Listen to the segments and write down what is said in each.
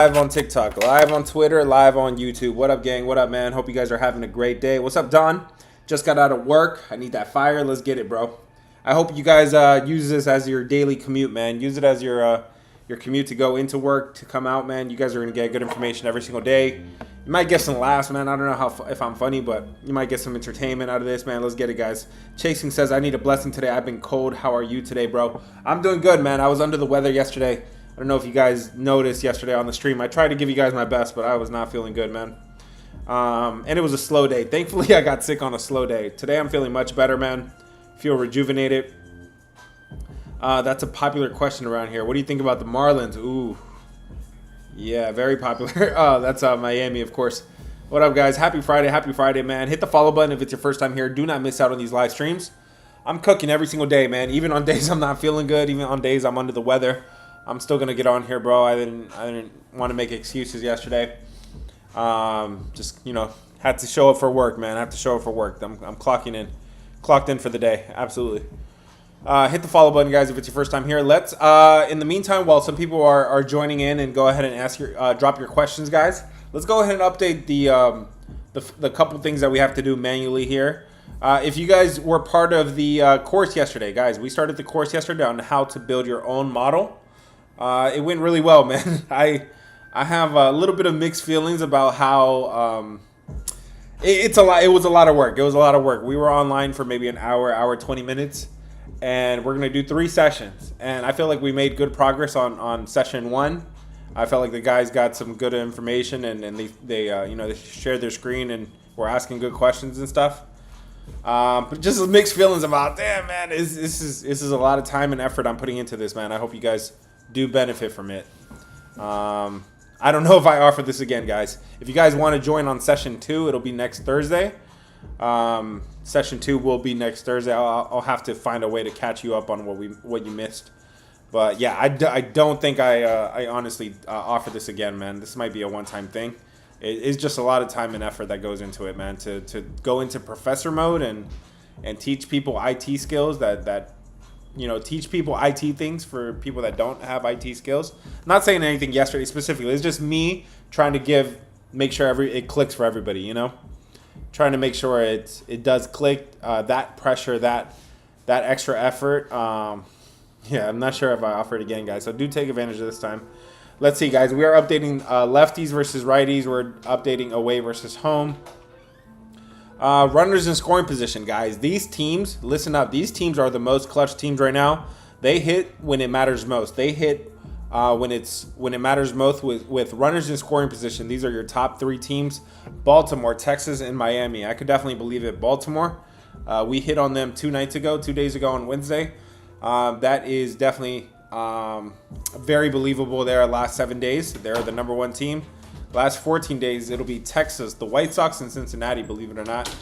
Live on TikTok, live on Twitter, live on YouTube. What up, gang? What up, man? Hope you guys are having a great day. What's up, Don? Just got out of work. I need that fire. Let's get it, bro. I hope you guys use this as your daily commute, man. Use it as your commute to go into work, to come out, man. You guys are going to get good information every single day. You might get some laughs, man. I don't know if I'm funny, but you might get some entertainment out of this, man. Let's get it, guys. Chasing says, I need a blessing today. I've been cold. How are you today, bro? I'm doing good, man. I was under the weather yesterday. I don't know if you guys noticed yesterday on the stream. I tried to give you guys my best, but I was not feeling good, man. And it was a slow day. Thankfully, I got sick on a slow day. Today, I'm feeling much better, man. Feel rejuvenated. That's a popular question around here. What do you think about the Marlins? Ooh. Yeah, very popular. That's Miami, of course. What up, guys? Happy Friday, man. Hit the follow button if it's your first time here. Do not miss out on these live streams. I'm cooking every single day, man. Even on days I'm not feeling good, even on days I'm under the weather. I'm still gonna get on here, bro. I didn't want to make excuses yesterday. Just had to show up for work, man. I have to show up for work. I'm clocked in for the day. Absolutely. Hit the follow button, guys, if it's your first time here. Let's in the meantime, while some people are joining in, and go ahead and drop your questions, guys. Let's go ahead and update the couple things that we have to do manually here. If you guys were part of the course yesterday, guys, we started the course yesterday on how to build your own model. It went really well, man. I have a little bit of mixed feelings about how it was a lot of work. It was a lot of work. We were online for maybe an hour 20 minutes, and we're going to do 3 sessions. And I feel like we made good progress on session 1. I felt like the guys got some good information, and they shared their screen and were asking good questions and stuff. But just mixed feelings about, damn, man, this is a lot of time and effort I'm putting into this, man. I hope you guys do benefit from it. I don't know if I offer this again, guys. If you guys want to join on session 2, it'll be next Thursday. Session 2 will be next Thursday. I'll have to find a way to catch you up on what you missed. But yeah, I don't think I honestly offer this again, man. This might be a one-time thing. It's just a lot of time and effort that goes into it, man. To go into professor mode and teach people IT skills that teach people IT things for people that don't have IT skills. I'm not saying anything yesterday specifically. It's just me trying to make sure it clicks for everybody, Trying to make sure it does click, that pressure, that extra effort. Yeah, I'm not sure if I offer it again, guys. So do take advantage of this time. Let's see, guys. We are updating lefties versus righties. We're updating away versus home. Runners in scoring position, guys. These teams, listen up. These teams are the most clutch teams right now. They hit when it matters most. They hit when it matters most with runners in scoring position. These are your top 3 teams: Baltimore, Texas, and Miami. I could definitely believe it. Baltimore, we hit on them 2 days ago on Wednesday. That is definitely very believable. There, last 7 days, they're the number 1 team. Last 14 days, it'll be Texas, the White Sox, and Cincinnati, believe it or not.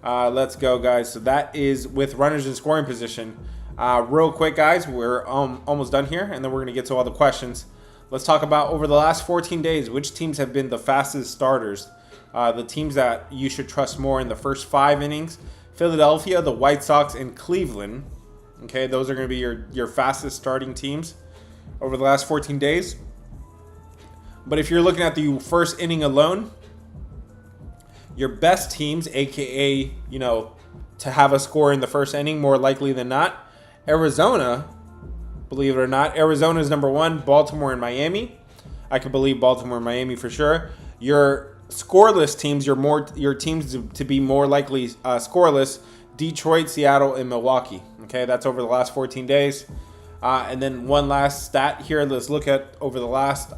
Let's go, guys. So that is with runners in scoring position. Real quick, guys, we're almost done here, and then we're going to get to all the questions. Let's talk about over the last 14 days, which teams have been the fastest starters. The teams that you should trust more in the first 5 innings: Philadelphia, the White Sox, and Cleveland. Okay, those are going to be your fastest starting teams over the last 14 days. But if you're looking at the first inning alone, your best teams, aka, to have a score in the first inning, more likely than not, Arizona, believe it or not, Arizona is number 1, Baltimore and Miami. I can believe Baltimore and Miami for sure. Your scoreless teams, your teams to be more likely scoreless, Detroit, Seattle, and Milwaukee. Okay, that's over the last 14 days. And then one last stat here. Let's look at over the last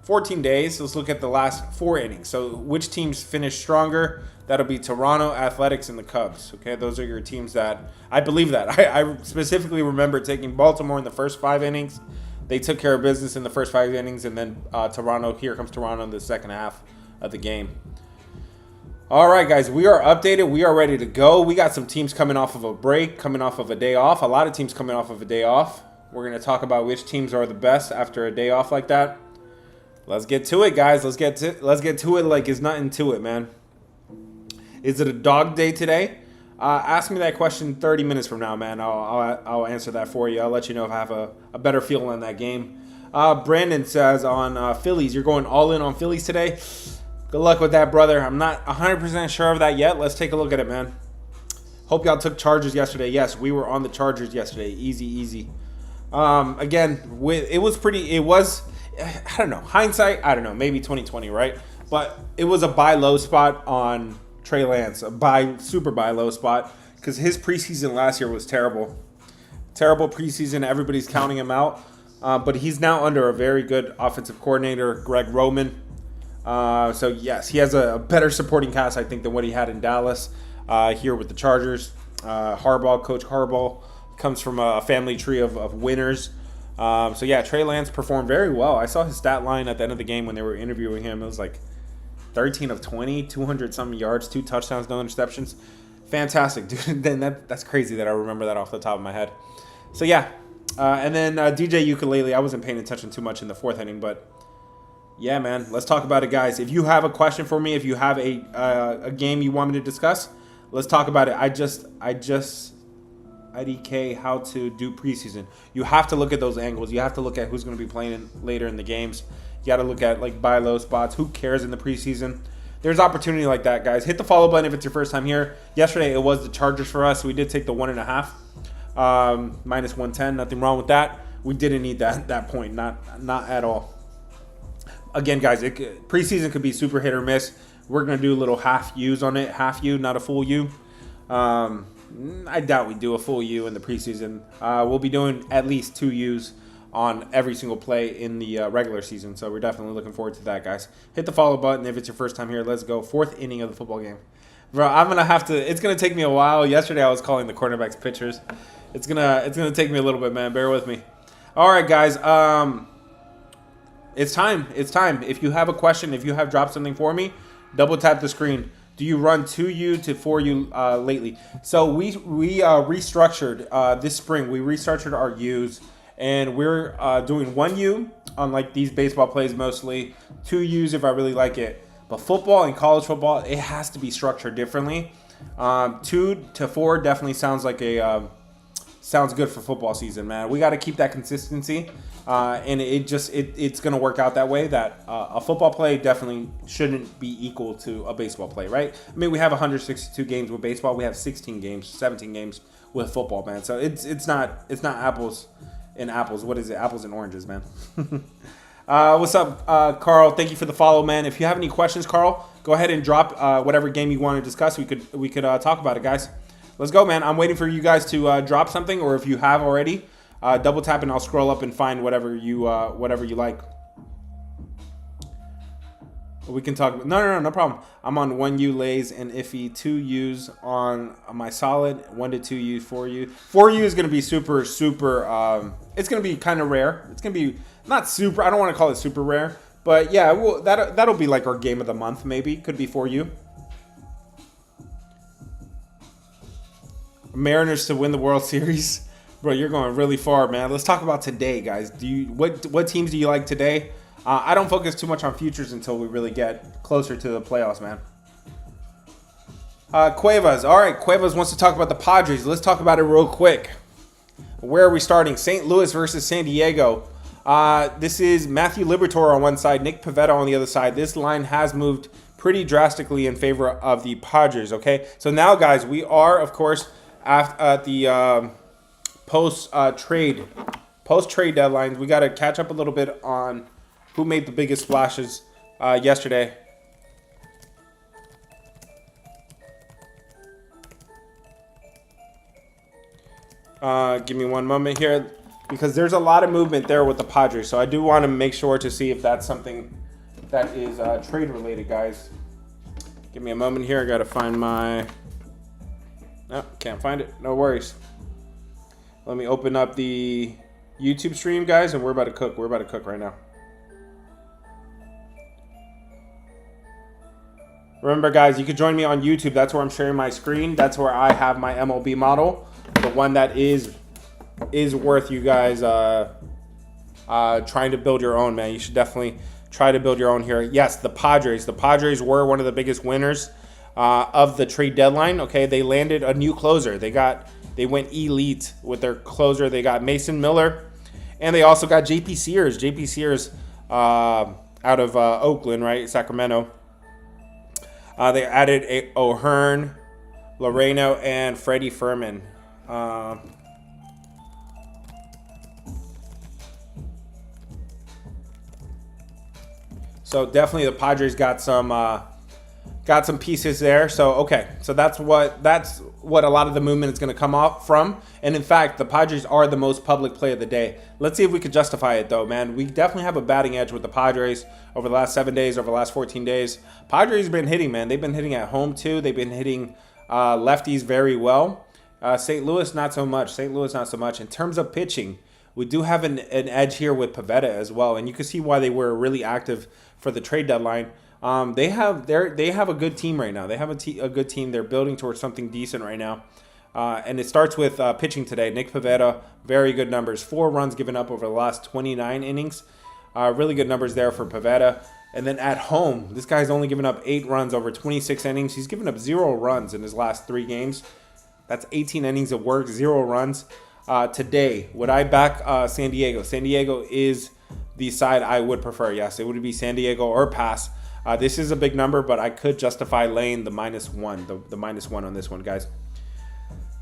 14 days. Let's look at the last 4 innings. So which teams finished stronger? That'll be Toronto, Athletics, and the Cubs. Okay, those are your teams that I believe that. I specifically remember taking Baltimore in the first 5 innings. They took care of business in the first 5 innings, and then Toronto. Here comes Toronto in the second half of the game. All right, guys, we are updated. We are ready to go. We got some teams coming off of a break, coming off of a day off. A lot of teams coming off of a day off. We're going to talk about which teams are the best after a day off like that. Let's get to it, guys. Let's get to it like it's nothing to it, man. Is it a dog day today? Ask me that question 30 minutes from now, man. I'll answer that for you. I'll let you know if I have a better feel on that game. Brandon says on Phillies, you're going all in on Phillies today. Good luck with that, brother. I'm not 100% sure of that yet. Let's take a look at it, man. Hope y'all took Chargers yesterday. Yes, we were on the Chargers yesterday. Easy, easy. Again, it was, I don't know, hindsight, I don't know, maybe 2020, right? But it was a buy low spot on Trey Lance, super buy low spot, because his preseason last year was terrible. Terrible preseason. Everybody's counting him out. But he's now under a very good offensive coordinator, Greg Roman. So, yes, he has a better supporting cast, I think, than what he had in Dallas here with the Chargers. Coach Harbaugh comes from a family tree of winners. So, yeah, Trey Lance performed very well. I saw his stat line at the end of the game when they were interviewing him. It was like 13 of 20, 200-something yards, 2 touchdowns, no interceptions. Fantastic, dude. Then that's crazy that I remember that off the top of my head. So, yeah. And then DJ Ukulele, I wasn't paying attention too much in the 4th inning, but yeah, man, let's talk about it, guys. If you have a question for me, if you have a game you want me to discuss, let's talk about it. I just IDK how to do preseason. You have to look at those angles. You have to look at who's going to be playing later in the games. You got to look at like buy low spots. Who cares in the preseason? There's opportunity like that, guys. Hit the follow button if it's your first time here. Yesterday it was the Chargers for us. We did take the 1.5. Minus 110, nothing wrong with that. We didn't need that point, not at all. Again, guys, preseason could be super hit or miss. We're gonna do a little half U's on it, half U, not a full U. I doubt we do a full U in the preseason. We'll be doing at least 2 U's on every single play in the regular season, so we're definitely looking forward to that, guys. Hit the follow button if it's your first time here. Let's go. 4th inning of the football game. Bro, I'm gonna have to. It's gonna take me a while. Yesterday I was calling the cornerbacks pitchers. It's gonna take me a little bit, man. Bear with me. All right, guys. It's time. It's time. If you have a question, if you have dropped something for me, double tap the screen. Do you run 2U to 4U lately? So we restructured this spring. We restructured our U's, and we're doing 1U on like these baseball plays mostly. 2 U's if I really like it. But football and college football, it has to be structured differently. 2 to 4 definitely sounds like sounds good for football season, man. We got to keep that consistency, and it's going to work out that way. That a football play definitely shouldn't be equal to a baseball play, right? I mean, we have 162 games with baseball. We have 16 games, 17 games with football, man. So it's not apples and apples. What is it? Apples and oranges, man. What's up, Carl? Thank you for the follow, man. If you have any questions, Carl, go ahead and drop whatever game you want to discuss. We could talk about it, guys. Let's go, man. I'm waiting for you guys to drop something, or if you have already, double tap and I'll scroll up and find whatever you like. We can talk. No problem. I'm on 1U lays and iffy, 2 U's on my solid, 1 to 2 U's, 4U. 4U is gonna be super. It's gonna be kind of rare. It's gonna be not super. I don't want to call it super rare, but yeah, that'll be like our game of the month. Maybe could be 4U. Mariners to win the World Series. Bro, you're going really far, man. Let's talk about today, guys. What teams do you like today? I don't focus too much on futures until we really get closer to the playoffs, man. Cuevas. All right, Cuevas wants to talk about the Padres. Let's talk about it real quick. Where are we starting? St. Louis versus San Diego. This is Matthew Liberatore on one side, Nick Pivetta on the other side. This line has moved pretty drastically in favor of the Padres, okay? So now, guys, we are, of course, at the post-trade deadlines. We got to catch up a little bit on who made the biggest splashes yesterday. Give me one moment here, because there's a lot of movement there with the Padres. So I do want to make sure to see if that's something that is trade-related, guys. Give me a moment here. I got to find my... No, can't find it. No worries. Let me open up the YouTube stream, guys, and we're about to cook. We're about to cook right now. Remember, guys, you can join me on YouTube. That's where I'm sharing my screen. That's where I have my MLB model. The one that is worth you guys trying to build your own, man. You should definitely try to build your own here. Yes, the Padres. The Padres were one of the biggest winners of the trade deadline. Okay, they landed a new closer. They went elite with their closer. They got Mason Miller, And they also got JP Sears. JP Sears out of Oakland, right? Sacramento. They added O'Hearn, Loreno, and Freddie Furman. So definitely the Padres got some pieces there. So okay, so that's what a lot of the movement is going to come off from. And in fact, the Padres are the most public play of the day. Let's see if we could justify it though, man. We definitely have a batting edge with the Padres over the last 7 days, over the last 14 days. Padres have been hitting, man. They've been hitting at home too. They've been hitting lefties very well. St. Louis, not so much. St. Louis, not so much. In terms of pitching, we do have an edge here with Pivetta as well, and you can see why they were really active for the trade deadline. They have a good team right now. They have a good team. They're building towards something decent right now. And it starts with pitching today. Nick Pivetta, very good numbers. 4 runs given up over the last 29 innings. Really good numbers there for Pivetta. And then at home, this guy's only given up 8 runs over 26 innings. He's given up 0 runs in his last 3 games. That's 18 innings of work, 0 runs. Today, would I back San Diego? San Diego is the side I would prefer. Yes, it would be San Diego or pass. This is a big number, but I could justify laying the -1, the -1 on this one, guys.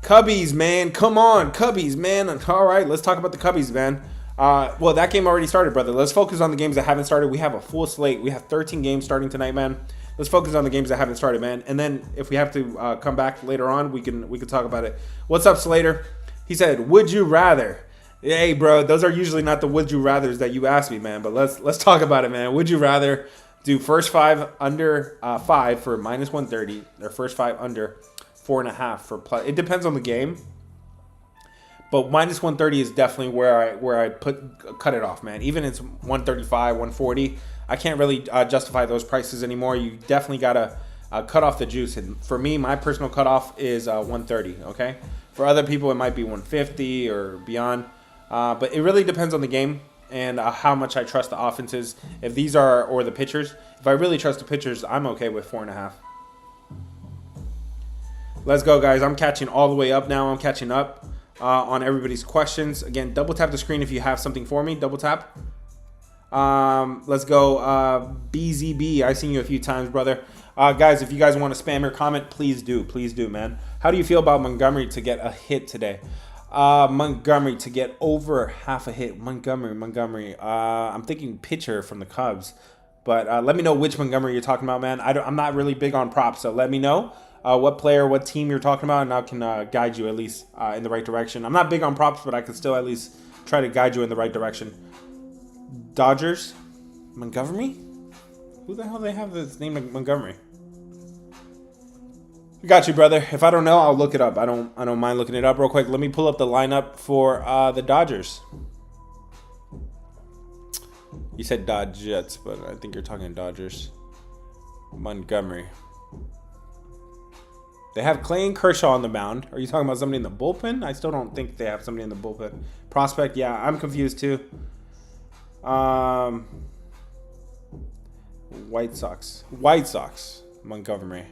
Cubbies, man. Come on, Cubbies, man. All right, let's talk about the Cubbies, man. Well, that game already started, brother. Let's focus on the games that haven't started. We have a full slate. We have 13 games starting tonight, man. Let's focus on the games that haven't started, man. And then if we have to come back later on, we can talk about it. What's up, Slater? He said, "Would you rather?" Hey, bro, those are usually not the would you rathers that you ask me, man. But let's talk about it, man. Would you rather do first 5 under 5 for -130, or first 5 under 4.5 for plus? It depends on the game, but -130 is definitely where I cut it off, man. Even it's 135, 140, I can't really justify those prices anymore. You definitely gotta cut off the juice. And for me, my personal cutoff is 130. Okay, for other people it might be 150 or beyond, but it really depends on the game and how much I trust the offenses. If these are, or the pitchers, if I really trust the pitchers, I'm okay with 4.5. Let's go, guys. I'm catching all the way up now. I'm catching up on everybody's questions. Again, double tap the screen if you have something for me. Double tap. Let's go. BZB, I've seen you a few times, brother. Guys, if you guys want to spam your comment, please do. Please do, man. How do you feel about Montgomery to get a hit today? Montgomery to get over half a hit. Montgomery. I'm thinking pitcher from the Cubs. But let me know which Montgomery you're talking about, man. I'm not really big on props, so let me know what player, what team you're talking about, and I can guide you at least in the right direction. I'm not big on props, but I can still at least try to guide you in the right direction. Dodgers? Montgomery? Who the hell they have this name Montgomery? Got you, brother. If I don't know, I'll look it up. I don't mind looking it up real quick. Let me pull up the lineup for the Dodgers. You said Dodgets, but I think you're talking Dodgers. Montgomery. They have Clay and Kershaw on the mound. Are you talking about somebody in the bullpen? I still don't think they have somebody in the bullpen. Prospect, yeah, I'm confused too. White Sox. Montgomery.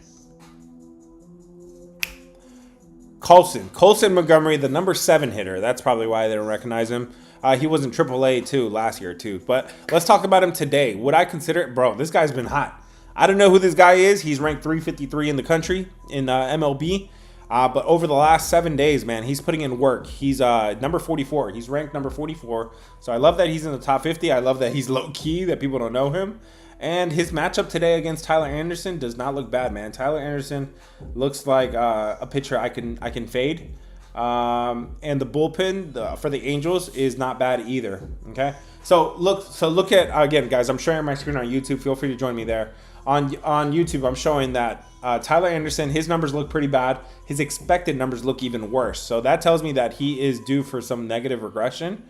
Colson Montgomery, the number 7 hitter. That's probably why they don't recognize him. He was in AAA too last year too. But let's talk about him today. Would I consider it? Bro, this guy's been hot. I don't know who this guy is. He's ranked 353 in the country in MLB. But over the last 7 days, man, he's putting in work. He's number 44. He's ranked number 44. So I love that he's in the top 50. I love that he's low-key, that people don't know him. And his matchup today against Tyler Anderson does not look bad, man. Tyler Anderson looks like a pitcher I can fade. And the bullpen for the Angels is not bad either. Okay, so look at, again, guys. I'm sharing my screen on YouTube. Feel free to join me there. On YouTube, I'm showing that Tyler Anderson, his numbers look pretty bad. His expected numbers look even worse. So that tells me that he is due for some negative regression,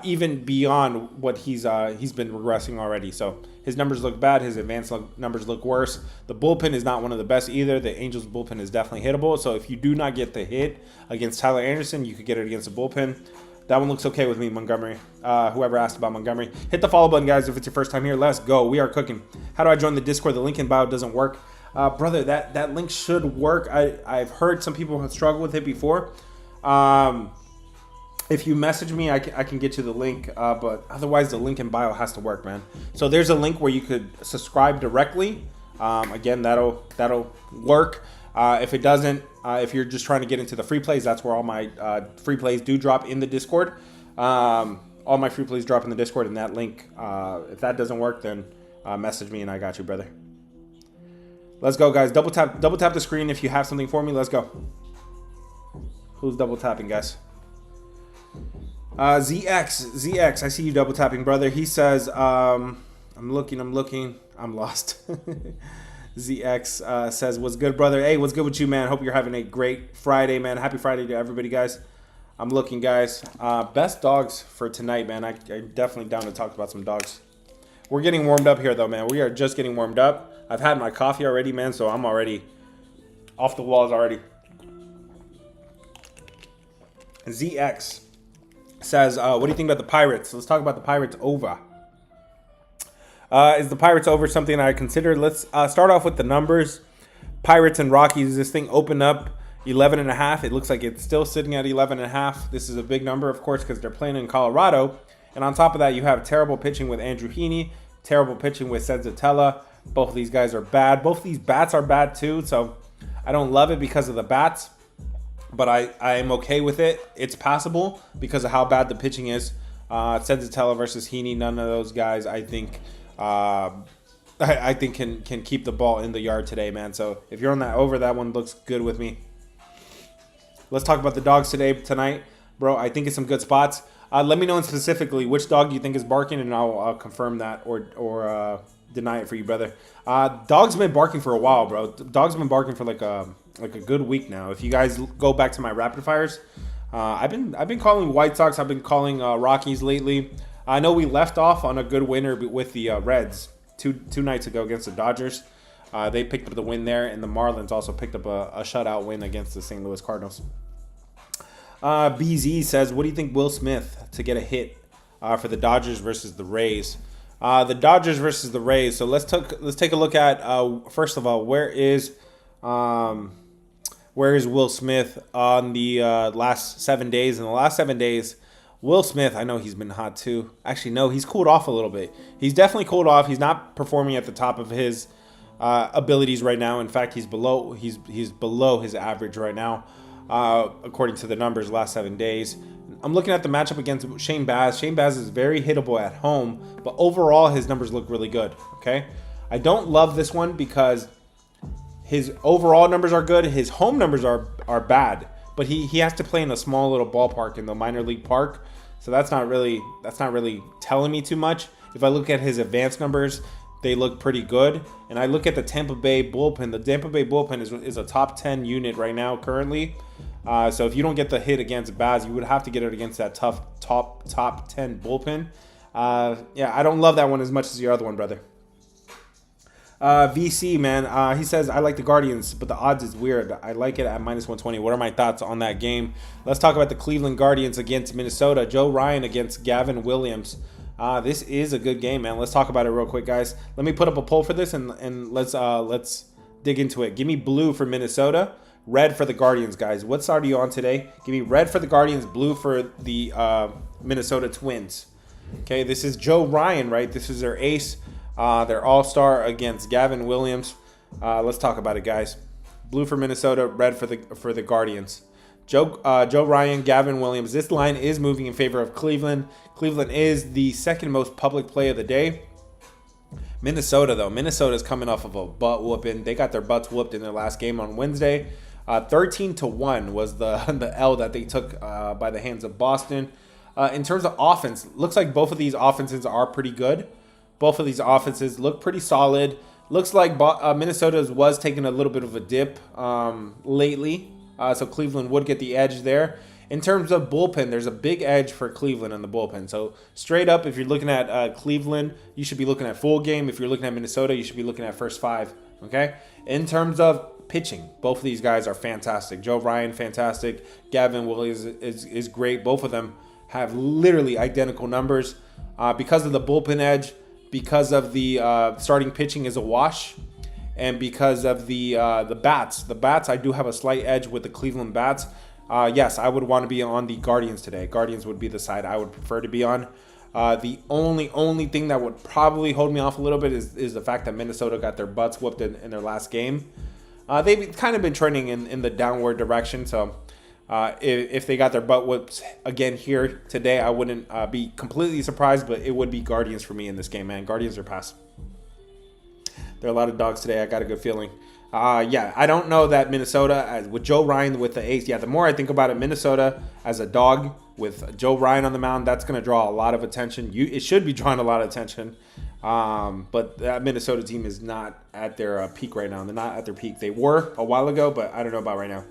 even beyond what he's been regressing already. So his numbers look bad. His advanced numbers look worse. The bullpen is not one of the best either. The Angels bullpen is definitely hittable. So if you do not get the hit against Tyler Anderson, you could get it against the bullpen. That one looks okay with me, Montgomery. Whoever asked about Montgomery. Hit the follow button, guys, if it's your first time here. Let's go. We are cooking. How do I join the Discord? The link in bio doesn't work. Brother, that link should work. I've heard some people have struggled with it before. If you message me, I can get you the link, but otherwise the link in bio has to work, man. So there's a link where you could subscribe directly. Again, that'll work. If it doesn't, if you're just trying to get into the free plays, that's where all my free plays do drop in the Discord. All my free plays drop in the Discord, and that link, if that doesn't work, then message me and I got you, brother. Let's go, guys. Double tap the screen if you have something for me. Let's go. Who's double tapping, guys? ZX, I see you double tapping, brother. He says, I'm looking, I'm lost. ZX says, what's good, brother? Hey, what's good with you, man? Hope you're having a great Friday, man. Happy Friday to everybody, guys. I'm looking, guys. Best dogs for tonight, man. I'm definitely down to talk about some dogs. We're getting warmed up here, though, man. We are just getting warmed up. I've had my coffee already, man, so I'm already off the walls already. ZX says, what do you think about the Pirates? Let's talk about the Pirates over. Is the Pirates over something I consider? Let's start off with the numbers. Pirates and Rockies. This thing opened up 11.5. It looks like it's still sitting at 11.5. This is a big number, of course, because they're playing in Colorado. And on top of that, you have terrible pitching with Andrew Heaney, terrible pitching with Senzatella. Both of these guys are bad. Both of these bats are bad too. So I don't love it because of the bats, but I am okay with it. It's passable because of how bad the pitching is. Senzatella versus Heaney, none of those guys I think can keep the ball in the yard today, man. So if you're on that over, that one looks good with me. Let's talk about the dogs tonight, bro. I think it's some good spots. Let me know specifically which dog you think is barking, and I'll confirm that or deny it for you, brother. Dog's been barking for a while, bro. Dog's been barking for like a good week now. If you guys go back to my rapid fires, I've been calling White Sox. I've been calling Rockies lately. I know we left off on a good winner with the Reds two nights ago against the Dodgers. They picked up the win there, and the Marlins also picked up a shutout win against the St. Louis Cardinals. BZ says, what do you think Will Smith to get a hit for the Dodgers versus the Rays? The Dodgers versus the Rays. So let's take a look at first of all, where is Will Smith on the last 7 days? In the last 7 days, Will Smith, I know he's been hot too. Actually, no, he's cooled off a little bit. He's definitely cooled off. He's not performing at the top of his abilities right now. In fact, he's below his average right now, according to the numbers last 7 days. I'm looking at the matchup against Shane Baz. Shane Baz is very hittable at home, but overall his numbers look really good. Okay, I don't love this one because his overall numbers are good. His home numbers are bad, but he has to play in a small little ballpark in the minor league park, so that's not really telling me too much. If I look at his advanced numbers, they look pretty good. And I look at the Tampa Bay bullpen. The Tampa Bay bullpen is a top 10 unit right now currently. So if you don't get the hit against Baz, you would have to get it against that tough top 10 bullpen. Yeah, I don't love that one as much as your other one, brother. VC, man, he says, I like the Guardians, but the odds is weird. I like it at -120. What are my thoughts on that game? Let's talk about the Cleveland Guardians against Minnesota. Joe Ryan against Gavin Williams. This is a good game, man. Let's talk about it real quick, guys. Let me put up a poll for this, and let's dig into it. Give me blue for Minnesota, red for the Guardians, guys. What side are you on today? Give me red for the Guardians, blue for the Minnesota Twins. Okay, this is Joe Ryan, right? This is their ace, their all-star against Gavin Williams. Let's talk about it, guys. Blue for Minnesota, red for the Guardians. Joe Ryan, Gavin Williams. This line is moving in favor of Cleveland. Cleveland is the second most public play of the day. Minnesota, though. Minnesota's coming off of a butt whooping. They got their butts whooped in their last game on Wednesday. 13-1 was the L that they took by the hands of Boston. In terms of offense, looks like both of these offenses are pretty good. Both of these offenses look pretty solid. Looks like Minnesota's was taking a little bit of a dip lately. So Cleveland would get the edge there. In terms of bullpen, there's a big edge for Cleveland in the bullpen. So straight up, if you're looking at Cleveland, you should be looking at full game. If you're looking at Minnesota, you should be looking at first five. Okay? In terms of pitching, both of these guys are fantastic. Joe Ryan, fantastic. Gavin Williams is great. Both of them have literally identical numbers. Because of the bullpen edge, because of the starting pitching is a wash, and because of the bats. The bats, I do have a slight edge with the Cleveland bats. Yes, I would want to be on the Guardians today. Guardians would be the side I would prefer to be on. The only thing that would probably hold me off a little bit is the fact that Minnesota got their butts whooped in their last game. They've kind of been trending in the downward direction, so if they got their butt whooped again here today, I wouldn't be completely surprised, but it would be Guardians for me in this game, man. Guardians are pass. There are a lot of dogs today. I got a good feeling. Yeah, I don't know that Minnesota, with Joe Ryan with the ace. Yeah, the more I think about it, Minnesota as a dog with Joe Ryan on the mound, that's going to draw a lot of attention. It should be drawing a lot of attention. But that Minnesota team is not at their peak right now. They're not at their peak. They were a while ago, but I don't know about right now.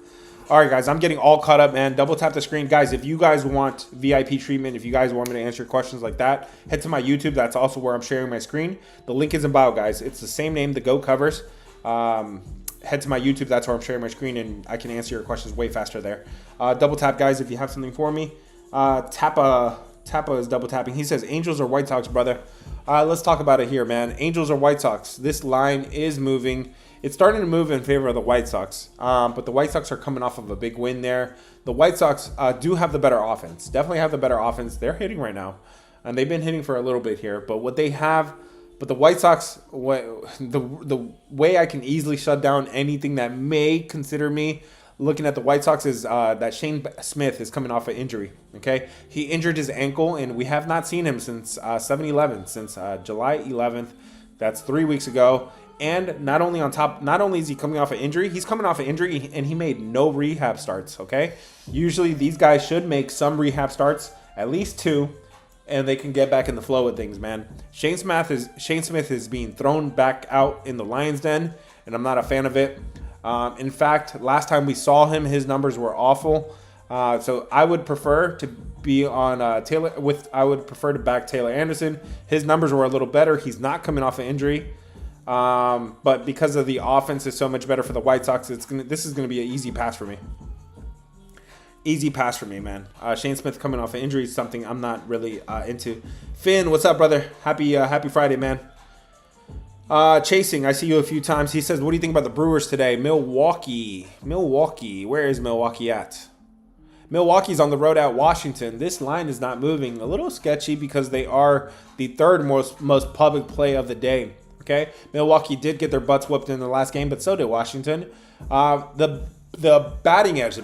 All right, guys, I'm getting all caught up, man. Double tap the screen. Guys, if you guys want VIP treatment, if you guys want me to answer questions like that, head to my YouTube. That's also where I'm sharing my screen. The link is in bio, guys. It's the same name, The GOAT Covers. Head to my YouTube. That's where I'm sharing my screen, and I can answer your questions way faster there. Double tap, guys, if you have something for me. Tappa is double tapping. He says, Angels or White Sox, brother? Let's talk about it here, man. Angels or White Sox? This line is moving. It's starting to move in favor of the White Sox, but the White Sox are coming off of a big win there. The White Sox do have the better offense. Definitely have the better offense. They're hitting right now, and they've been hitting for a little bit here. But what they have, but the White Sox, the way I can easily shut down anything that may consider me looking at the White Sox is that Shane Smith is coming off an injury. Okay, he injured his ankle, and we have not seen him since 7-11, since July 11th. That's 3 weeks ago. And not only is he coming off an injury, he's coming off an injury and he made no rehab starts, okay? Usually these guys should make some rehab starts, at least 2, and they can get back in the flow of things, man. Shane Smith is being thrown back out in the Lions' den, and I'm not a fan of it. In fact, last time we saw him, his numbers were awful. So I would prefer to be on Taylor. I would prefer to back Taylor Anderson. His numbers were a little better. He's not coming off an injury. But because of the offense is so much better for the White Sox, this is gonna be an easy pass for me. Easy pass for me, man. Shane Smith coming off an injury is something I'm not really into. Finn, what's up, brother? Happy Friday, man. Chasing, I see you a few times. He says, what do you think about the Brewers today? Milwaukee. Where is Milwaukee at? Milwaukee's on the road at Washington. This line is not moving. A little sketchy because they are the third most public play of the day. Okay, Milwaukee did get their butts whooped in the last game, but so did Washington. The batting edge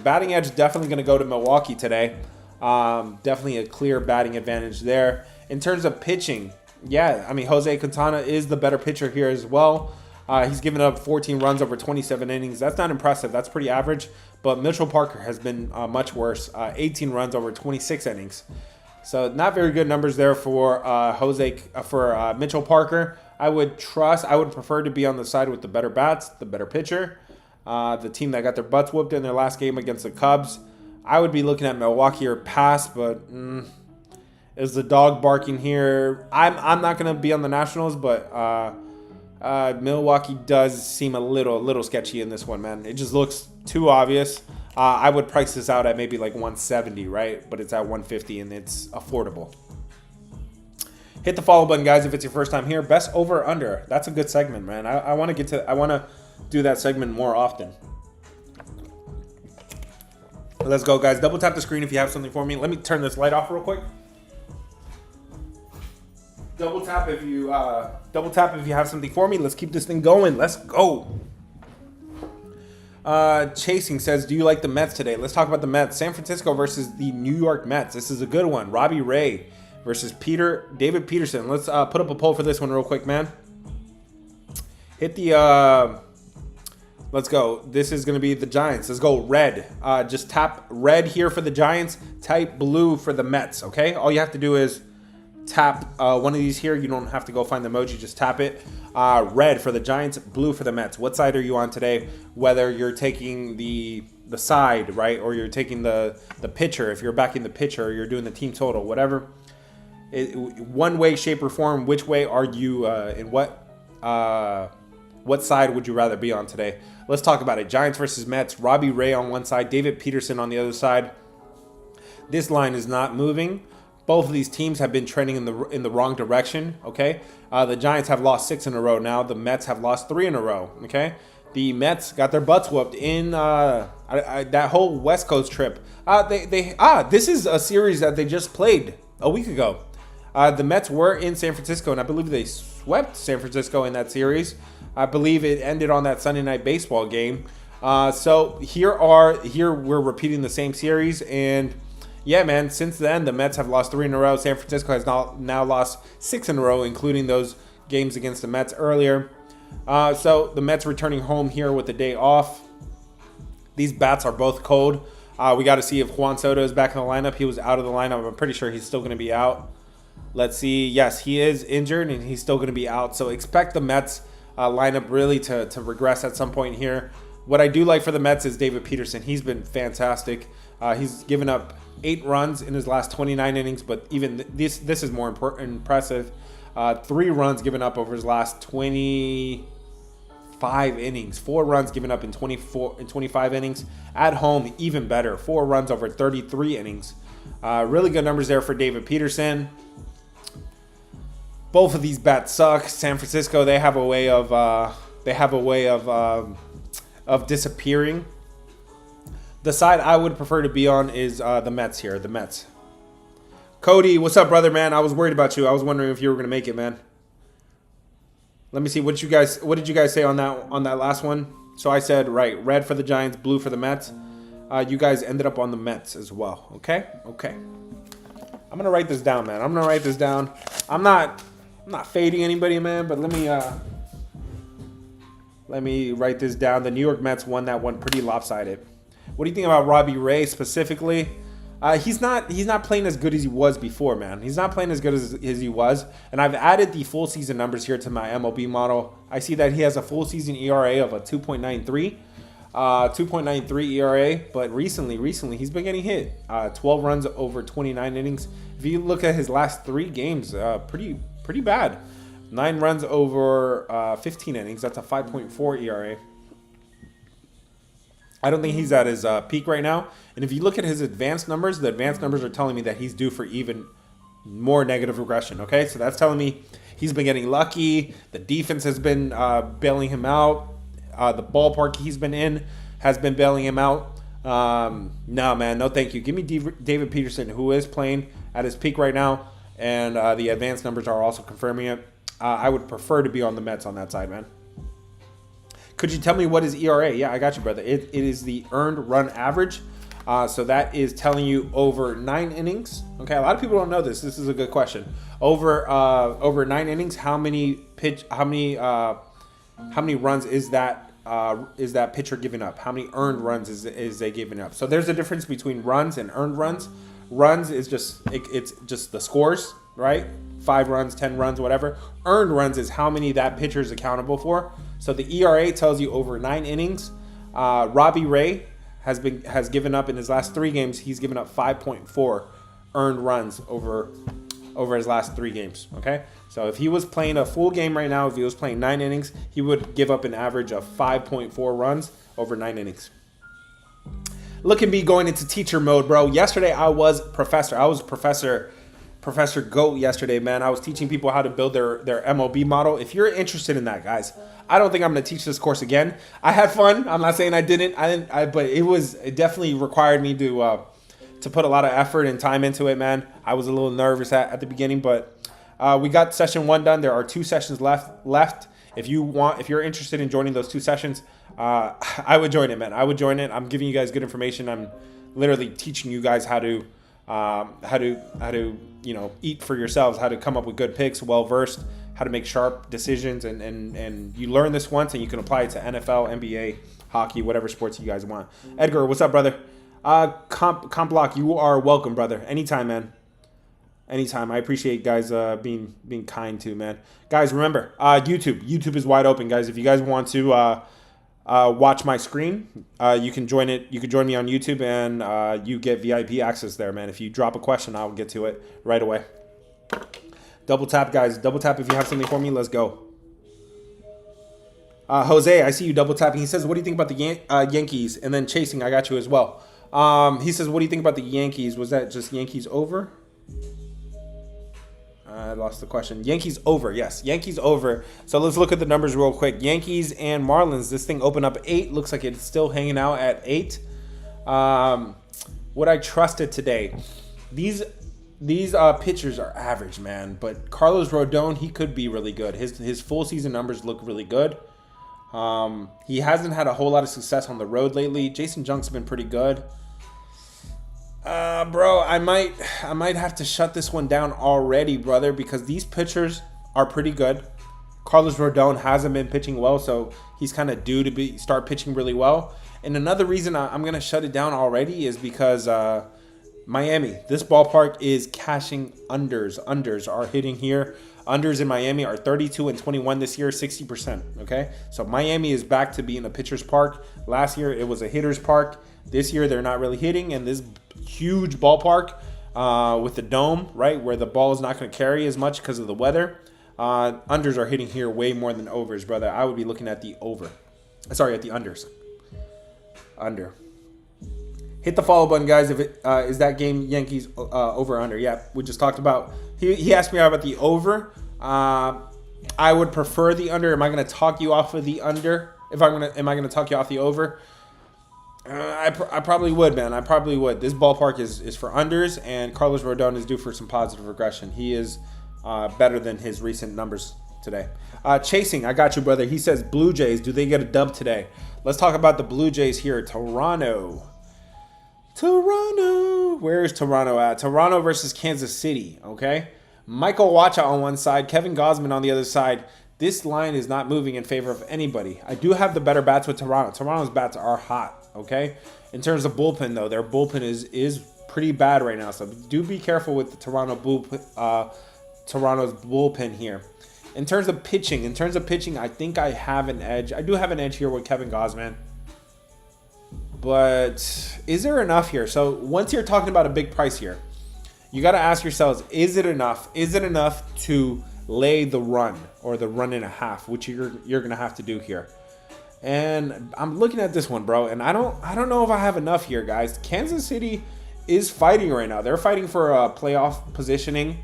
definitely going to go to Milwaukee today. Definitely a clear batting advantage there. In terms of pitching, yeah, I mean, Jose Quintana is the better pitcher here as well. He's given up 14 runs over 27 innings. That's not impressive. That's pretty average. But Mitchell Parker has been much worse. 18 runs over 26 innings. So not very good numbers there for Mitchell Parker. I would prefer to be on the side with the better bats, the better pitcher. The team that got their butts whooped in their last game against the Cubs. I would be looking at Milwaukee or pass, but is the dog barking here? I'm not going to be on the Nationals, but Milwaukee does seem a little sketchy in this one, man. It just looks too obvious. I would price this out at maybe like 170, right? But it's at 150 and it's affordable. Hit the follow button, guys, if it's your first time here. Best over or under. That's a good segment, man. I want to do that segment more often. Let's go, guys. Double tap the screen if you have something for me. Let me turn this light off real quick. Double tap if you have something for me. Let's keep this thing going. Let's go. Chasing says, do you like the Mets today? Let's talk about the Mets. San Francisco versus the New York Mets. This is a good one. Robbie Ray versus David Peterson. Let's put up a poll for this one real quick, man. Hit the let's go. This is going to be the Giants. Let's go red. Just tap red here for the Giants. Type blue for the Mets, okay? All you have to do is tap one of these here. You don't have to go find the emoji. Just tap it. Red for the Giants, blue for the Mets. What side are you on today? Whether you're taking the side, right, or you're taking the pitcher, if you're backing the pitcher, or you're doing the team total, whatever. One way, shape, or form, which way are you in what side would you rather be on today? Let's talk about it. Giants versus Mets. Robbie Ray on one side, David Peterson on the other side. This line is not moving. Both of these teams have been trending in the wrong direction, okay? The Giants have lost 6 in a row now. The Mets have lost 3 in a row, okay? The Mets got their butts whooped in that whole West Coast trip. This is a series that they just played a week ago. The Mets were in San Francisco, and I believe they swept San Francisco in that series. I believe it ended on that Sunday Night Baseball game. So here we're repeating the same series, and yeah, man. Since then, the Mets have lost 3 in a row. San Francisco has now lost 6 in a row, including those games against the Mets earlier. So the Mets returning home here with the day off. These bats are both cold. We got to see if Juan Soto is back in the lineup. He was out of the lineup. I'm pretty sure he's still going to be out. Let's see. Yes, he is injured, and he's still going to be out. So expect the Mets lineup really to regress at some point here. What I do like for the Mets is David Peterson. He's been fantastic. He's given up 8 runs in his last 29 innings, but even this is more impressive. 3 runs given up over his last 25 innings. 4 runs given up in 25 innings. At home, even better. 4 runs over 33 innings. Really good numbers there for David Peterson. Both of these bats suck. San Francisco, they have a way of disappearing. The side I would prefer to be on is the Mets here. The Mets. Cody, what's up, brother, man? I was worried about you. I was wondering if you were going to make it, man. Let me see. What did you guys say on that last one? So I said, right, red for the Giants, blue for the Mets. You guys ended up on the Mets as well. Okay? Okay. I'm going to write this down, man. I'm going to write this down. I'm not fading anybody, man, but let me write this down. The New York Mets won that one pretty lopsided. What do you think about Robbie Ray specifically? He's not playing as good as he was before, man. He's not playing as good as he was. And I've added the full season numbers here to my MLB model. I see that he has a full season ERA of a 2.93. 2.93 ERA. But recently he's been getting hit. 12 runs over 29 innings. If you look at his last 3 games, pretty bad. 9 runs over 15 innings. That's a 5.4 ERA. I don't think he's at his peak right now. And if you look at his advanced numbers, the advanced numbers are telling me that he's due for even more negative regression, okay? So that's telling me he's been getting lucky. The defense has been bailing him out. The ballpark he's been in has been bailing him out. No, man, no thank you. Give me David Peterson, who is playing at his peak right now. And the advanced numbers are also confirming it. I would prefer to be on the Mets on that side, man. Could you tell me what is ERA? Yeah, I got you, brother. It is the earned run average. So that is telling you over 9 innings. Okay, a lot of people don't know this. This is a good question. Over 9 innings, how many runs is that pitcher giving up? How many earned runs is they giving up? So there's a difference between runs and earned runs. Runs is it's just the scores, right? 5 runs, 10 runs, whatever. Earned runs is how many that pitcher is accountable for. So the ERA tells you over 9 innings. Robbie Ray has given up in his last 3 games. He's given up 5.4 earned runs over his last 3 games. Okay, so if he was playing a full game right now, if he was playing 9 innings, he would give up an average of 5.4 runs over 9 innings. Look at me going into teacher mode, bro. Yesterday I was professor. Professor Goat yesterday, man. I was teaching people how to build their MLB model. If you're interested in that, guys, I don't think I'm going to teach this course again. I had fun. I'm not saying I didn't. But it definitely required me to put a lot of effort and time into it, man. I was a little nervous at the beginning, but we got session 1 done. There are 2 sessions left. If you're interested in joining those 2 sessions, I would join it, man. I would join it. I'm giving you guys good information. I'm literally teaching you guys how to eat for yourselves, how to come up with good picks, well versed, how to make sharp decisions, and you learn this once and you can apply it to NFL, NBA, hockey, whatever sports you guys want. Edgar, what's up, brother? Comp Block, you are welcome, brother. Anytime, man. Anytime. I appreciate guys being kind too, man. Guys, remember, YouTube is wide open, guys. If you guys want to watch my screen, you can join it. You can join me on YouTube, and you get VIP access there, man. If you drop a question, I'll get to it right away. Double tap, guys. Double tap if you have something for me. Let's go. Jose, I see you double tapping. He says, what do you think about the Yankees? And then chasing, I got you as well. He says, what do you think about the Yankees? Was that just Yankees over? I lost the question. Yankees over. Yes, Yankees over. So let's look at the numbers real quick. Yankees and Marlins. This thing opened up 8. Looks like it's still hanging out at 8. Would I trust it today? These pitchers are average, man. But Carlos Rodon, he could be really good. His full season numbers look really good. He hasn't had a whole lot of success on the road lately. Jason Junk's been pretty good. Bro, I might have to shut this one down already, brother, because these pitchers are pretty good. Carlos Rodon hasn't been pitching well, so he's kind of due to start pitching really well. And another reason I'm going to shut it down already is because Miami, this ballpark is cashing unders. Unders are hitting here. Unders in Miami are 32 and 21 this year, 60%, okay? So Miami is back to being a pitcher's park. Last year, it was a hitter's park. This year, they're not really hitting, and this huge ballpark with the dome, right, where the ball is not going to carry as much because of the weather. Unders are hitting here way more than overs, brother. I would be looking at the over. Sorry, at the unders. Under. Hit the follow button, guys. If it is that game Yankees over or under. Yeah, we just talked about. He asked me about the over. I would prefer the under. Am I going to talk you off of the under? Am I going to talk you off the over? I probably would, man. I probably would. This ballpark is for unders, and Carlos Rodon is due for some positive regression. He is better than his recent numbers today. Chasing, I got you, brother. He says, Blue Jays, do they get a dub today? Let's talk about the Blue Jays here. Toronto. Where is Toronto at? Toronto versus Kansas City, okay? Michael Wacha on one side, Kevin Gausman on the other side. This line is not moving in favor of anybody. I do have the better bats with Toronto. Toronto's bats are hot, okay? In terms of bullpen, though, their bullpen is pretty bad right now. So do be careful with the Toronto's bullpen here. In terms of pitching, I think I have an edge. I do have an edge here with Kevin Gausman. But is there enough here? So once you're talking about a big price here, you got to ask yourselves, is it enough? Is it enough to lay the run or the run and a half, which you're going to have to do here? And I'm looking at this one, bro, and I don't know if I have enough here, guys. Kansas City is fighting right now. They're fighting for a playoff positioning.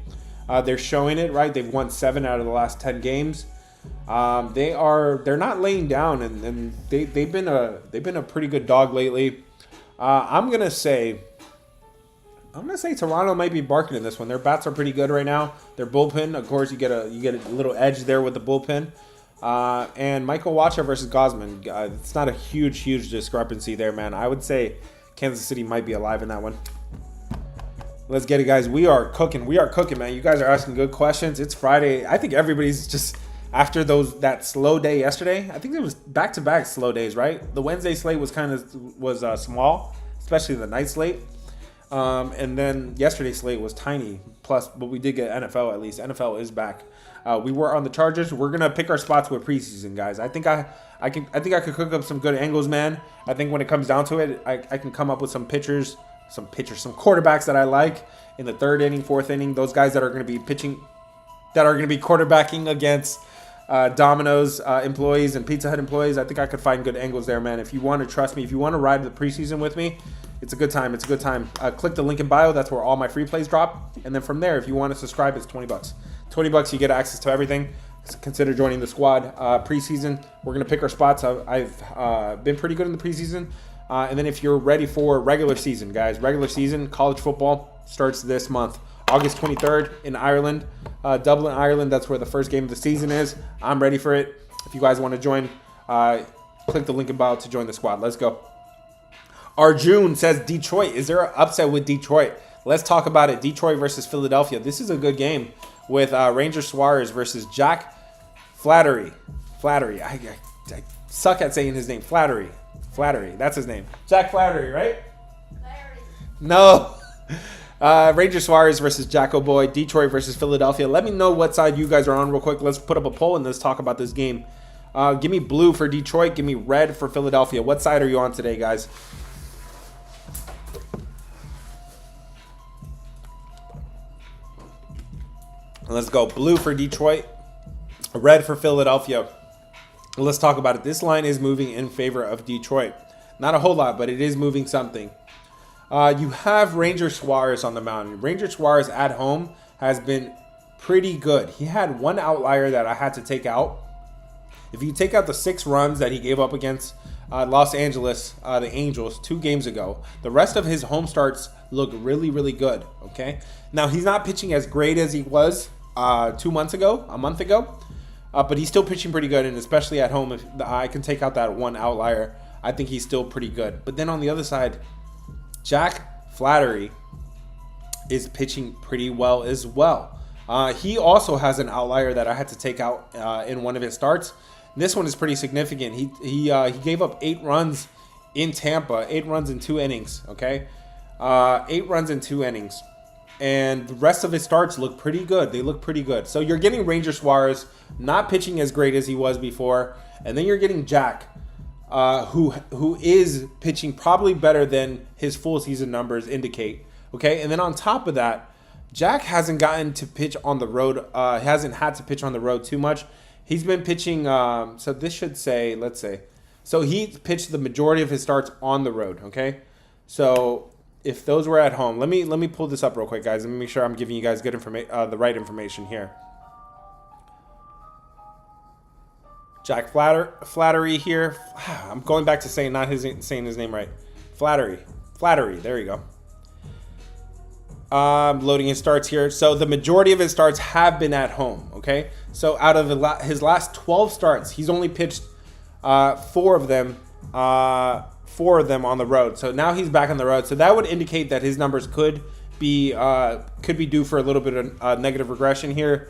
They're showing it, right? They've won 7 out of the last 10 games. They're not laying down, and they've been a pretty good dog lately. I'm gonna say Toronto might be barking in this one. Their bats are pretty good right now. Their bullpen, of course, you get a little edge there with the bullpen. And Michael Wacha versus Gausman, it's not a huge discrepancy there, man. I would say Kansas City might be alive in that one. Let's get it, guys. We are cooking, man. You guys are asking good questions. It's Friday. I think everybody's just after that slow day yesterday. I think it was back-to-back slow days, right? The Wednesday slate was small, especially the night slate. And then yesterday's slate was tiny. Plus, but we did get NFL at least. NFL is back. We were on the Chargers. We're gonna pick our spots with preseason, guys. I think I could cook up some good angles, man. I think when it comes down to it, I can come up with some quarterbacks that I like in the 3rd inning, 4th inning. Those guys that are going to be pitching, that are going to be quarterbacking against Domino's employees and Pizza Hut employees. I think I could find good angles there, man. If you want to trust me, if you want to ride the preseason with me, it's a good time. Click the link in bio. That's where all my free plays drop. And then from there, if you want to subscribe, it's $20. $20, you get access to everything. Consider joining the squad. Preseason, we're going to pick our spots. I've been pretty good in the preseason. And then if you're ready for regular season, guys, college football starts this month. August 23rd in Ireland, Dublin, Ireland. That's where the first game of the season is. I'm ready for it. If you guys want to join, click the link in bio to join the squad. Let's go. Arjun says, Detroit. Is there an upset with Detroit? Let's talk about it. Detroit versus Philadelphia. This is a good game with Ranger Suarez versus Jack Flattery. I suck at saying his name. Flattery. That's his name. Jack Flattery, right? Flattery. No. Ranger Suarez versus Jacko Boy. Detroit versus Philadelphia. Let me know what side you guys are on real quick. Let's put up a poll and let's talk about this game. Give me blue for Detroit. Give me red for Philadelphia. What side are you on today, guys? Let's go. Blue for Detroit. Red for Philadelphia. Let's talk about it. This line is moving in favor of Detroit. Not a whole lot, but it is moving something. You have Ranger Suarez on the mound. Ranger Suarez at home has been pretty good. He had one outlier that I had to take out. If you take out the 6 runs that he gave up against Los Angeles, the Angels, 2 games ago, the rest of his home starts look really, really good, okay? Now, he's not pitching as great as he was a month ago, but he's still pitching pretty good, and especially at home, if I can take out that one outlier, I think he's still pretty good. But then on the other side, Jack Flaherty is pitching pretty well as well. He also has an outlier that I had to take out in one of his starts. This one is pretty significant. He gave up 8 runs in Tampa, 8 runs in 2 innings, okay? 8 runs in 2 innings. And the rest of his starts look pretty good. They look pretty good. So you're getting Ranger Suarez not pitching as great as he was before. And then you're getting Jack, who is pitching probably better than his full season numbers indicate. Okay, and then on top of that, Jack hasn't gotten to pitch on the road. Hasn't had to pitch on the road too much. He's been pitching. So this should say, let's say, so he pitched the majority of his starts on the road. Okay, so if those were at home, let me pull this up real quick, guys. Let me make sure I'm giving you guys good information, the right information here. Jack Flaherty here. I'm going back to saying saying his name right. Flaherty. There you go. Loading his starts here. So the majority of his starts have been at home. Okay. So out of his last 12 starts, he's only pitched 4 of them. 4 of them on the road. So now he's back on the road. So that would indicate that his numbers could be due for a little bit of negative regression here.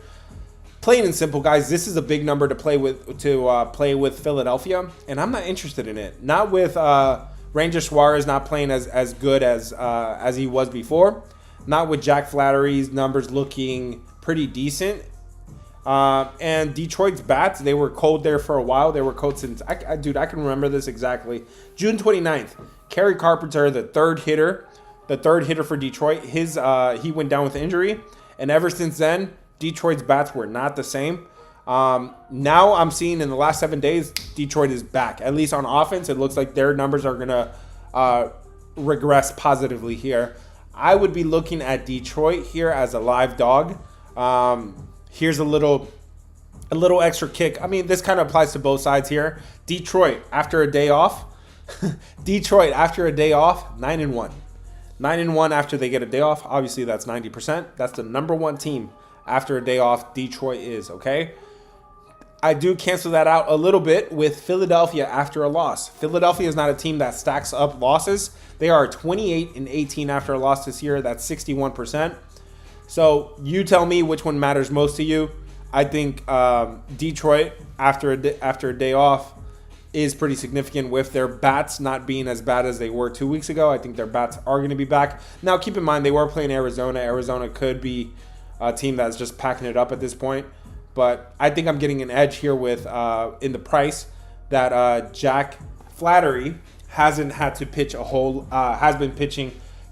Plain and simple, guys. This is a big number to play with Philadelphia, and I'm not interested in it. Not with Ranger Suarez not playing as good as he was before. Not with Jack Flaherty's numbers looking pretty decent. And Detroit's bats, they were cold there for a while. They were cold since, I can remember this exactly. June 29th, Kerry Carpenter, the third hitter for Detroit, he went down with injury. And ever since then, Detroit's bats were not the same. Now I'm seeing in the last 7 days, Detroit is back. At least on offense, it looks like their numbers are going to regress positively here. I would be looking at Detroit here as a live dog. Here's a little extra kick. I mean, this kind of applies to both sides here. Detroit, after a day off. 9-1. 9-1 after they get a day off. Obviously, that's 90%. That's the number 1 team after a day off. Detroit is, okay? I do cancel that out a little bit with Philadelphia after a loss. Philadelphia is not a team that stacks up losses. They are 28-18 after a loss this year. That's 61%. So you tell me which one matters most to you. I think Detroit after a day off is pretty significant with their bats not being as bad as they were 2 weeks ago. I think their bats are going to be back. Now, keep in mind, they were playing Arizona. Arizona could be a team that's just packing it up at this point. But I think I'm getting an edge here with in the price that Jack Flaherty hasn't had to pitch has been pitching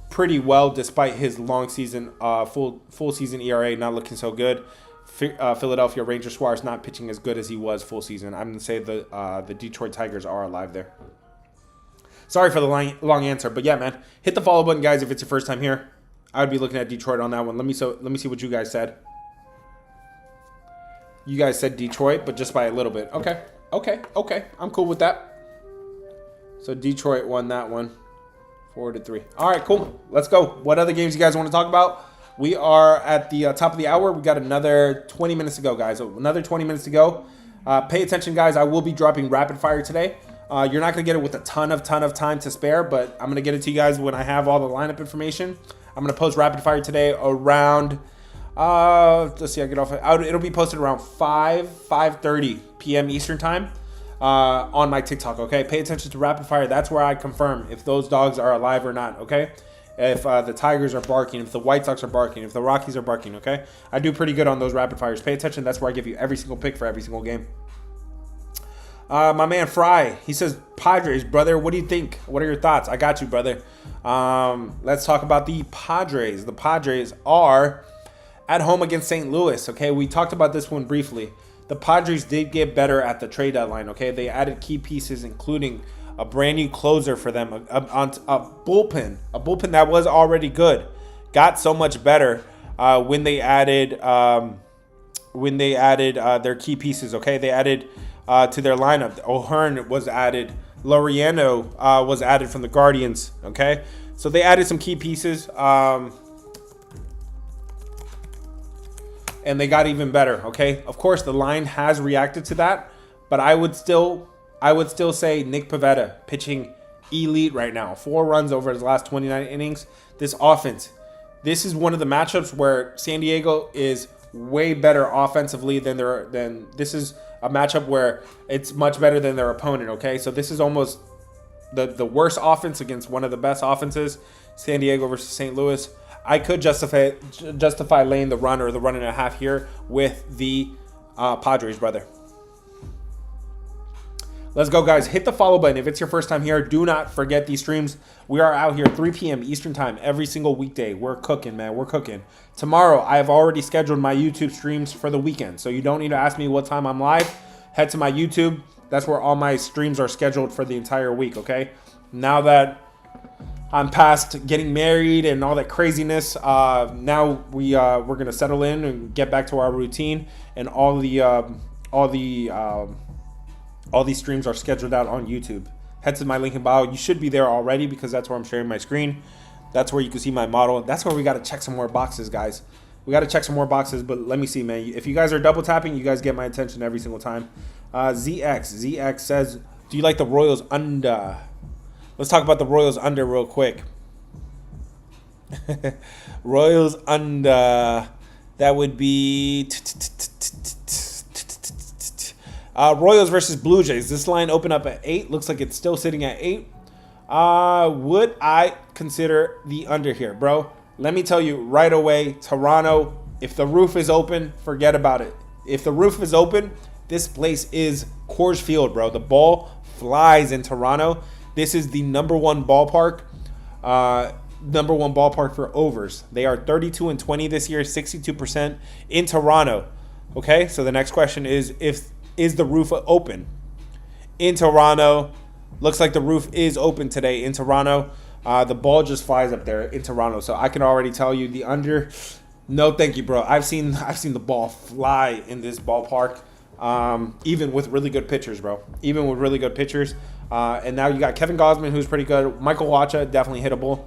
pretty well despite his long season, full season ERA not looking so good. Philadelphia Ranger Suarez not pitching as good as he was full season. I'm going to say the Detroit Tigers are alive there. Sorry for the long answer, but yeah, man, hit the follow button, guys, if it's your first time here. I would be looking at Detroit on that one. Let me see what you guys said. You guys said Detroit, but just by a little bit. Okay. I'm cool with that. So Detroit won that one, 4-3. All right, cool. Let's go. What other games you guys want to talk about? We are at the top of the hour. We got another 20 minutes to go, guys. Another 20 minutes to go. Pay attention, guys. I will be dropping rapid fire today. You're not going to get it with a ton of time to spare, but I'm going to get it to you guys when I have all the lineup information. I'm going to post rapid fire today around, let's see, it'll be posted around 5:30 p.m. Eastern time on my TikTok, okay? Pay attention to rapid fire. That's where I confirm if those dogs are alive or not, okay? If the Tigers are barking, if the White Sox are barking, if the Rockies are barking, okay? I do pretty good on those rapid fires. Pay attention. That's where I give you every single pick for every single game. My man Fry, he says, Padres, brother, what do you think? What are your thoughts? I got you, brother. Let's talk about the Padres. The Padres are at home against St. Louis, okay? We talked about this one briefly. The Padres did get better at the trade deadline, okay? They added key pieces, including a brand new closer for them, a bullpen that was already good. Got so much better when they added their key pieces. Okay, they added to their lineup. O'Hearn was added. Laureano was added from the Guardians. Okay, so they added some key pieces, and they got even better. Okay, of course the line has reacted to that, but I would still say Nick Pivetta pitching elite right now. 4 runs over his last 29 innings. This offense, this is one of the matchups where San Diego is way better offensively than this is a matchup where it's much better than their opponent. Okay, so this is almost the worst offense against one of the best offenses. San Diego versus St. Louis. I could justify laying the run or the 1.5 here with the Padres, brother. Let's go, guys. Hit the follow button if it's your first time here. Do not forget these streams. We are out here 3 p.m. Eastern time every single weekday. We're cooking, man. We're cooking. Tomorrow, I have already scheduled my YouTube streams for the weekend, so you don't need to ask me what time I'm live. Head to my YouTube. That's where all my streams are scheduled for the entire week, okay? Now that I'm past getting married and all that craziness, now we're going to settle in and get back to our routine, and all these streams are scheduled out on YouTube. Head to my link in bio. You should be there already because that's where I'm sharing my screen. That's where you can see my model. That's where we got to check some more boxes, guys. We got to check some more boxes, but let me see, man. If you guys are double tapping, you guys get my attention every single time. ZX says, do you like the Royals under? Let's talk about the Royals under real quick. Royals under. That would be Royals versus Blue Jays. This line opened up at 8. Looks like it's still sitting at 8. Would I consider the under here, bro? Let me tell you right away, Toronto, if the roof is open, forget about it. If the roof is open, this place is Coors Field, bro. The ball flies in Toronto. This is the number one ballpark for overs. They are 32-20 this year, 62% in Toronto. Okay, so the next question is the roof open? In Toronto, looks like the roof is open today in Toronto. The ball just flies up there in Toronto, so I can already tell you the under. No, thank you, bro. I've seen the ball fly in this ballpark, even with really good pitchers, bro. Even with really good pitchers, and now you got Kevin Gausman, who's pretty good. Michael Wacha, definitely hittable.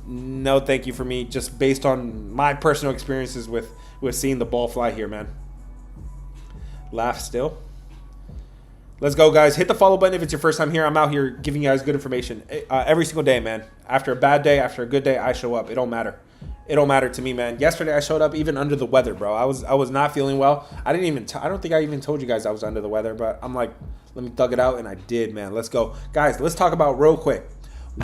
No, thank you for me, just based on my personal experiences with seeing the ball fly here, man. Laugh still. Let's go, guys. Hit the follow button if it's your first time here. I'm out here giving you guys good information every single day, man. After a bad day, after a good day, I show up. It don't matter. It don't matter to me, man. Yesterday I showed up even under the weather, bro. I was not feeling well. I don't think I even told you guys I was under the weather, but I'm like, let me thug it out, and I did, man. Let's go, guys. Let's talk about real quick.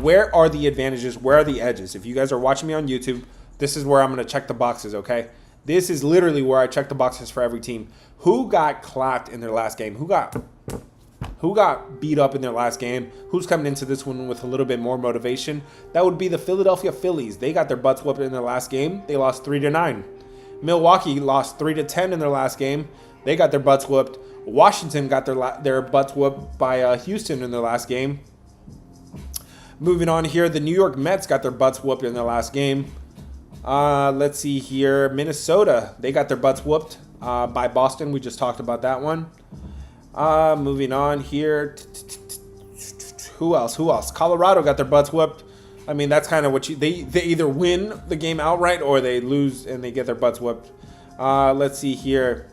Where are the advantages? Where are the edges? If you guys are watching me on YouTube, this is where I'm gonna check the boxes. Okay. This is literally where I check the boxes for every team. Who got clapped in their last game? Who got beat up in their last game? Who's coming into this one with a little bit more motivation? That would be the Philadelphia Phillies. They got their butts whooped in their last game. They lost 3-9. Milwaukee lost 3-10 in their last game. They got their butts whooped. Washington got their butts whooped by Houston in their last game. Moving on here, the New York Mets got their butts whooped in their last game. Let's see here. Minnesota, they got their butts whooped by Boston. We just talked about that one. Moving on here. Who else? Colorado got their butts whooped. I mean, that's kind of what they either win the game outright or they lose and they get their butts whooped. Let's see here.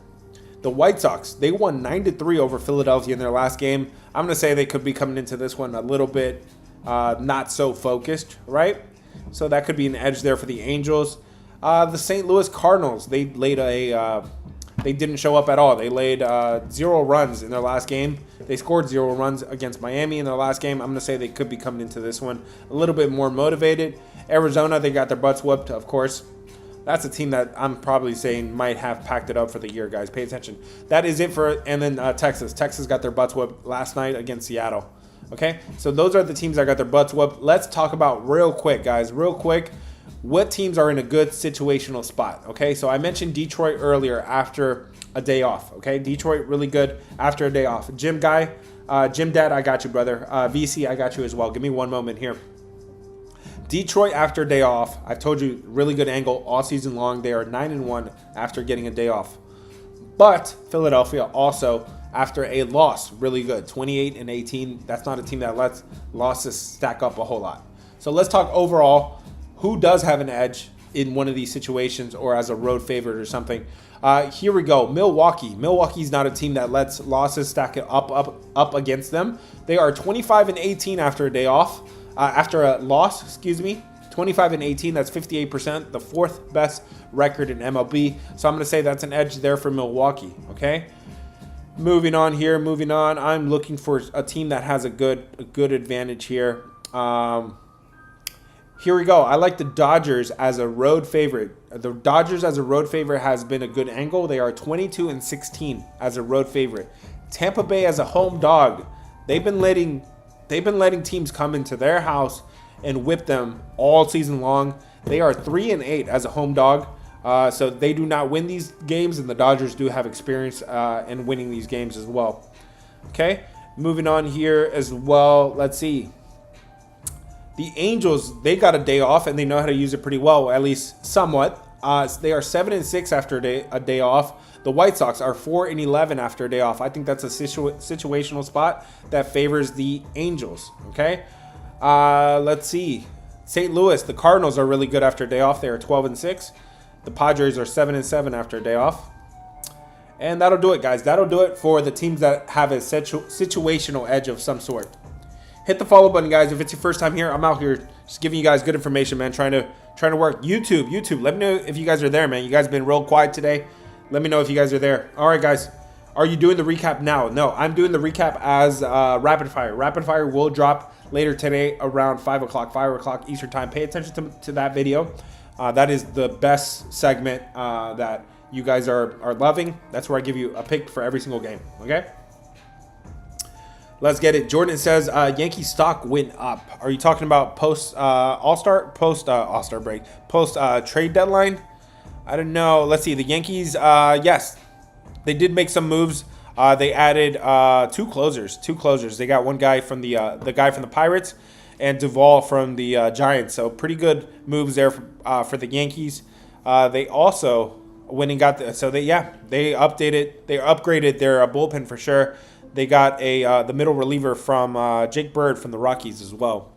The White Sox, they won 9-3 over Philadelphia in their last game. I'm going to say they could be coming into this one a little bit not so focused, right? So that could be an edge there for the Angels. The St. Louis Cardinals, they didn't show up at all. They laid 0 runs in their last game. They scored 0 runs against Miami in their last game. I'm going to say they could be coming into this one a little bit more motivated. Arizona, they got their butts whooped, of course. That's a team that I'm probably saying might have packed it up for the year, guys. Pay attention. That is it for, and then Texas. Texas got their butts whooped last night against Seattle. Okay, so those are the teams that got their butts whooped. Let's talk about real quick, guys, what teams are in a good situational spot. Okay, so I mentioned Detroit earlier after a day off. Okay, Detroit really good after a day off. Jim Dad, I got you, brother. VC, I got you as well. Give me one moment here. Detroit after a day off. I've told you, really good angle all season long. They are 9-1 after getting a day off. But Philadelphia also after a loss, really good, 28-18. That's not a team that lets losses stack up a whole lot. So let's talk overall. Who does have an edge in one of these situations or as a road favorite or something? Here we go. Milwaukee. Milwaukee's not a team that lets losses stack it up against them. They are 25-18 after a day off. After a loss, excuse me. 25-18, that's 58%, the fourth best record in MLB. So I'm going to say that's an edge there for Milwaukee, okay? Moving on here, I'm looking for a team that has a good advantage here. Here we go. I like the Dodgers as a road favorite. The Dodgers as a road favorite has been a good angle. They are 22-16 as a road favorite. Tampa Bay as a home dog. They've been letting teams come into their house and whip them all season long. They are 3-8 as a home dog. So they do not win these games, and the Dodgers do have experience in winning these games as well. Okay, moving on here as well. Let's see. The Angels, they got a day off, and they know how to use it pretty well, at least somewhat. They are 7-6 after a day off. The White Sox are 4-11 after a day off. I think that's a situational spot that favors the Angels. Okay, let's see. St. Louis, the Cardinals are really good after a day off. They are 12-6. The Padres are 7-7 after a day off. And that'll do it, guys. That'll do it for the teams that have a situational edge of some sort. Hit the follow button, guys. If it's your first time here, I'm out here just giving you guys good information, man. Trying to work. YouTube. Let me know if you guys are there, man. You guys been real quiet today. Let me know if you guys are there. All right, guys. Are you doing the recap now? No, I'm doing the recap as rapid fire. Rapid fire will drop later today around 5 o'clock Eastern time. Pay attention to that video. That is the best segment that you guys are loving. That's where I give you a pick for every single game. Okay? Let's get it. Jordan says Yankee stock went up. Are you talking about post All-Star break, post trade deadline? I don't know. Let's see. The Yankees, yes, they did make some moves. They added two closers. They got one guy from the guy from the Pirates and Duvall from the Giants. So pretty good moves there for the Yankees. They also went and got they upgraded their bullpen for sure. They got the middle reliever from Jake Bird from the Rockies as well.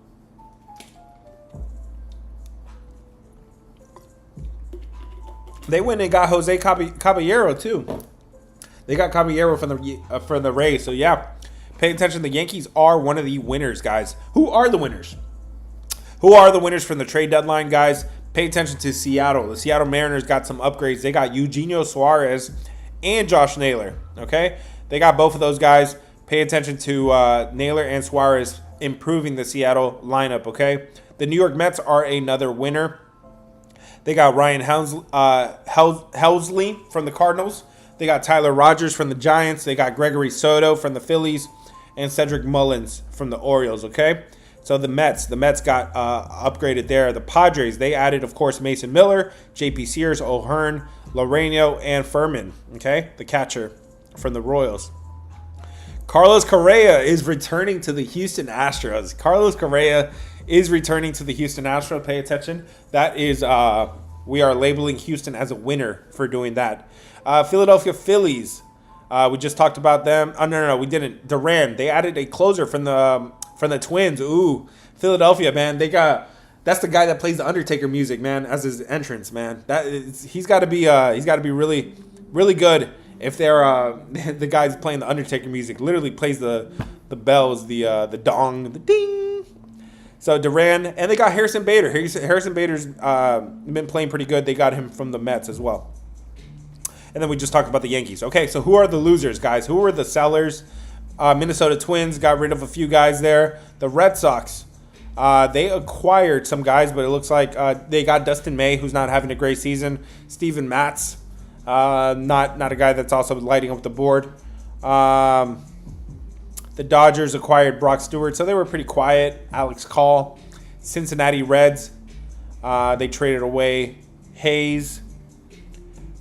They went and got Jose Caballero too. They got Caballero from the Rays. So yeah, pay attention. The Yankees are one of the winners, guys. Who are the winners? Who are the winners from the trade deadline, guys? Pay attention to Seattle. The Seattle Mariners got some upgrades. They got Eugenio Suarez and Josh Naylor. Okay, they got both of those guys. Pay attention to Naylor and Suarez improving the Seattle lineup. Okay, the New York Mets are another winner. They got Ryan Helsley from the Cardinals. They got Tyler Rogers from the Giants. They got Gregory Soto from the Phillies and Cedric Mullins from the Orioles, okay? So the Mets got upgraded there. The Padres, they added, of course, Mason Miller, J.P. Sears, O'Hearn, Loreno, and Furman, okay? The catcher from the Royals. Carlos Correa is returning to the Houston Astros. Pay attention. That is, we are labeling Houston as a winner for doing that. Philadelphia Phillies. We just talked about them. Oh, no, we didn't. Duran. They added a closer from the Twins. Ooh, Philadelphia, man. That's the guy that plays the Undertaker music, man, as his entrance, man. He's got to be really, really good. If they're the guys playing the Undertaker music, literally plays the bells, the dong, the ding. So Duran, and they got Harrison Bader. Harrison Bader's been playing pretty good. They got him from the Mets as well. And then we just talked about the Yankees. Okay, so who are the losers, guys? Who are the sellers? Minnesota Twins got rid of a few guys there. The Red Sox, they acquired some guys, but it looks like they got Dustin May, who's not having a great season. Steven Matz, not a guy that's also lighting up the board. The Dodgers acquired Brock Stewart, so they were pretty quiet. Alex Call. Cincinnati Reds, they traded away Hayes.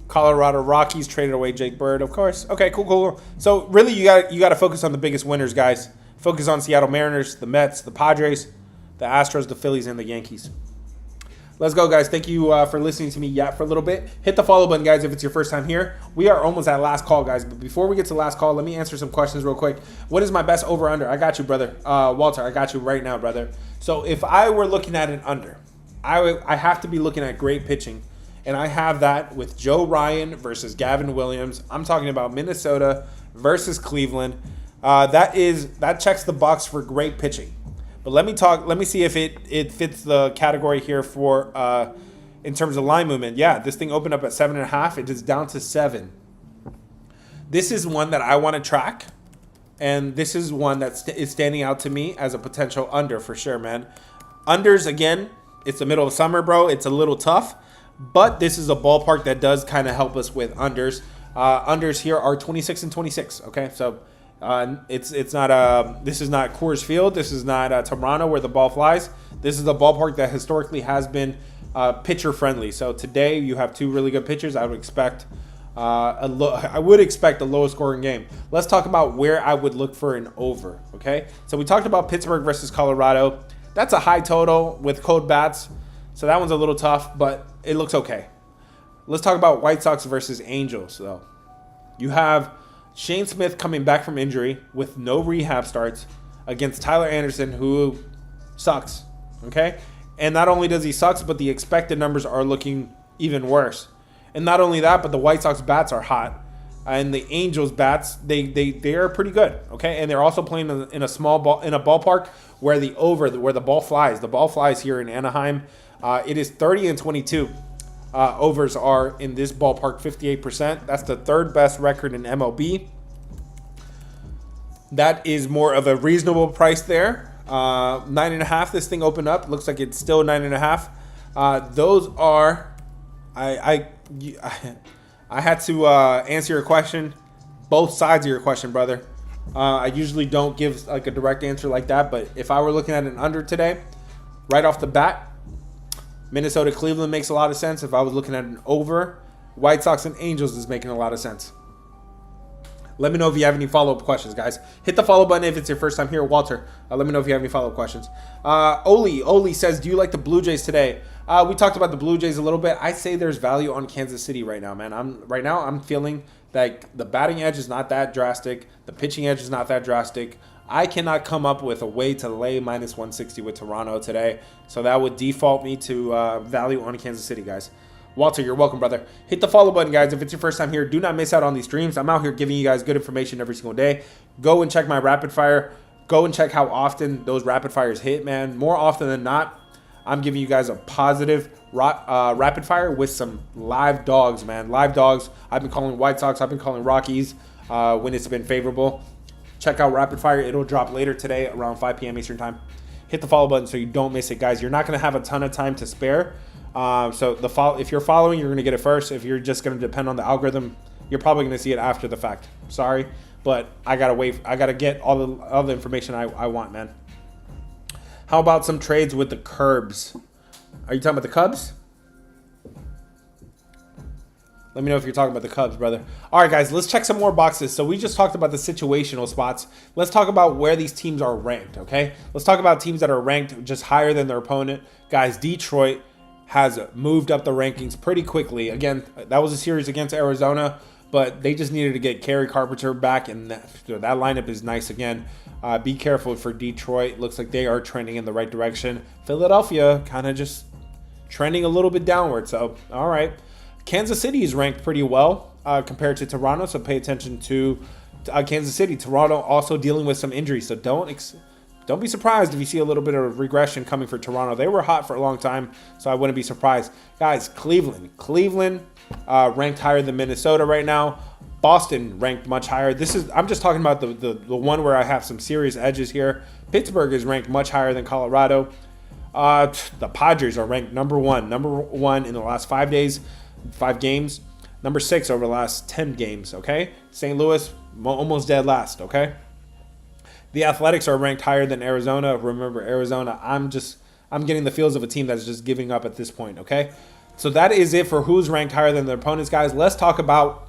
Colorado Rockies traded away Jake Bird, of course. Okay, cool. So really, you got to focus on the biggest winners, guys. Focus on Seattle Mariners, the Mets, the Padres, the Astros, the Phillies, and the Yankees. Let's go, guys. Thank you for listening to me yap for a little bit. Hit the follow button, guys, if it's your first time here. We are almost at last call, guys. But before we get to last call, let me answer some questions real quick. What is my best over-under? I got you, brother. Walter, I got you right now, brother. So if I were looking at an under, I have to be looking at great pitching. And I have that with Joe Ryan versus Gavin Williams. I'm talking about Minnesota versus Cleveland. That checks the box for great pitching. But let me see if it fits the category here for in terms of line movement. Yeah, this thing opened up at 7.5. It is down to 7. This is one that I want to track, and this is one that is standing out to me as a potential under for sure, man. Unders, again, it's the middle of summer, bro. It's a little tough, but this is a ballpark that does kind of help us with unders. Unders here are 26 and 26. Okay, so. It's not this is not Coors Field. This is not Toronto where the ball flies. This is a ballpark that historically has been pitcher friendly. So today you have two really good pitchers. I would expect a low scoring game. Let's talk about where I would look for an over. Okay, so we talked about Pittsburgh versus Colorado. That's a high total with cold bats, so that one's a little tough, but it looks okay. Let's talk about White Sox versus Angels. So you have Shane Smith coming back from injury with no rehab starts against Tyler Anderson, who sucks, okay? And not only does he suck, but the expected numbers are looking even worse. And not only that, but the White Sox bats are hot. And the Angels bats, they are pretty good, okay? And they're also playing in a ballpark where the ball flies. The ball flies here in Anaheim. It is 30 and 22. Overs are in this ballpark 58%. That's the third best record in MLB. That is more of a reasonable price there. 9.5. This thing opened up. Looks like it's still 9.5. Those are. I had to answer your question, both sides of your question, brother. I usually don't give like a direct answer like that, but if I were looking at an under today, right off the bat, Minnesota, Cleveland makes a lot of sense. If I was looking at an over, White Sox and Angels is making a lot of sense. Let me know if you have any follow-up questions, guys. Hit the follow button if it's your first time here. Walter, let me know if you have any follow-up questions. Oli says, do you like the Blue Jays today? We talked about the Blue Jays a little bit. I say there's value on Kansas City right now, man. I'm feeling like the batting edge is not that drastic. The pitching edge is not that drastic. I cannot come up with a way to lay minus 160 with Toronto today. So that would default me to value on Kansas City, guys. Walter, you're welcome, brother. Hit the follow button, guys. If it's your first time here, do not miss out on these streams. I'm out here giving you guys good information every single day. Go and check my rapid fire. Go and check how often those rapid fires hit, man. More often than not, I'm giving you guys a positive rapid fire with some live dogs, man. Live dogs. I've been calling White Sox. I've been calling Rockies when it's been favorable. Check out Rapid Fire. It'll drop later today around 5 p.m. Eastern Time. Hit the follow button so you don't miss it, guys. You're not going to have a ton of time to spare. If you're following, you're going to get it first. If you're just going to depend on the algorithm, you're probably going to see it after the fact. Sorry, but I got to wait. I got to get all the information I want, man. How about some trades with the Curbs? Are you talking about the Cubs? Let me know if you're talking about the Cubs, brother. All right, guys, let's check some more boxes. So we just talked about the situational spots. Let's talk about where these teams are ranked, okay? Let's talk about teams that are ranked just higher than their opponent. Guys, Detroit has moved up the rankings pretty quickly. Again, that was a series against Arizona, but they just needed to get Kerry Carpenter back, and that lineup is nice again. Be careful for Detroit. Looks like they are trending in the right direction. Philadelphia kind of just trending a little bit downward, so all right. Kansas City is ranked pretty well compared to Toronto, so pay attention to Kansas City. Toronto also dealing with some injuries, so don't be surprised if you see a little bit of regression coming for Toronto. They were hot for a long time, so I wouldn't be surprised. Guys, Cleveland ranked higher than Minnesota right now. Boston ranked much higher. I'm just talking about the one where I have some serious edges here. Pittsburgh is ranked much higher than Colorado. The Padres are ranked number one in the last 5 games, number 6 over the last 10 games, okay? St. Louis, almost dead last, okay? The Athletics are ranked higher than Arizona. Remember, Arizona, I'm getting the feels of a team that's just giving up at this point, okay? So that is it for who's ranked higher than their opponents, guys. Let's talk about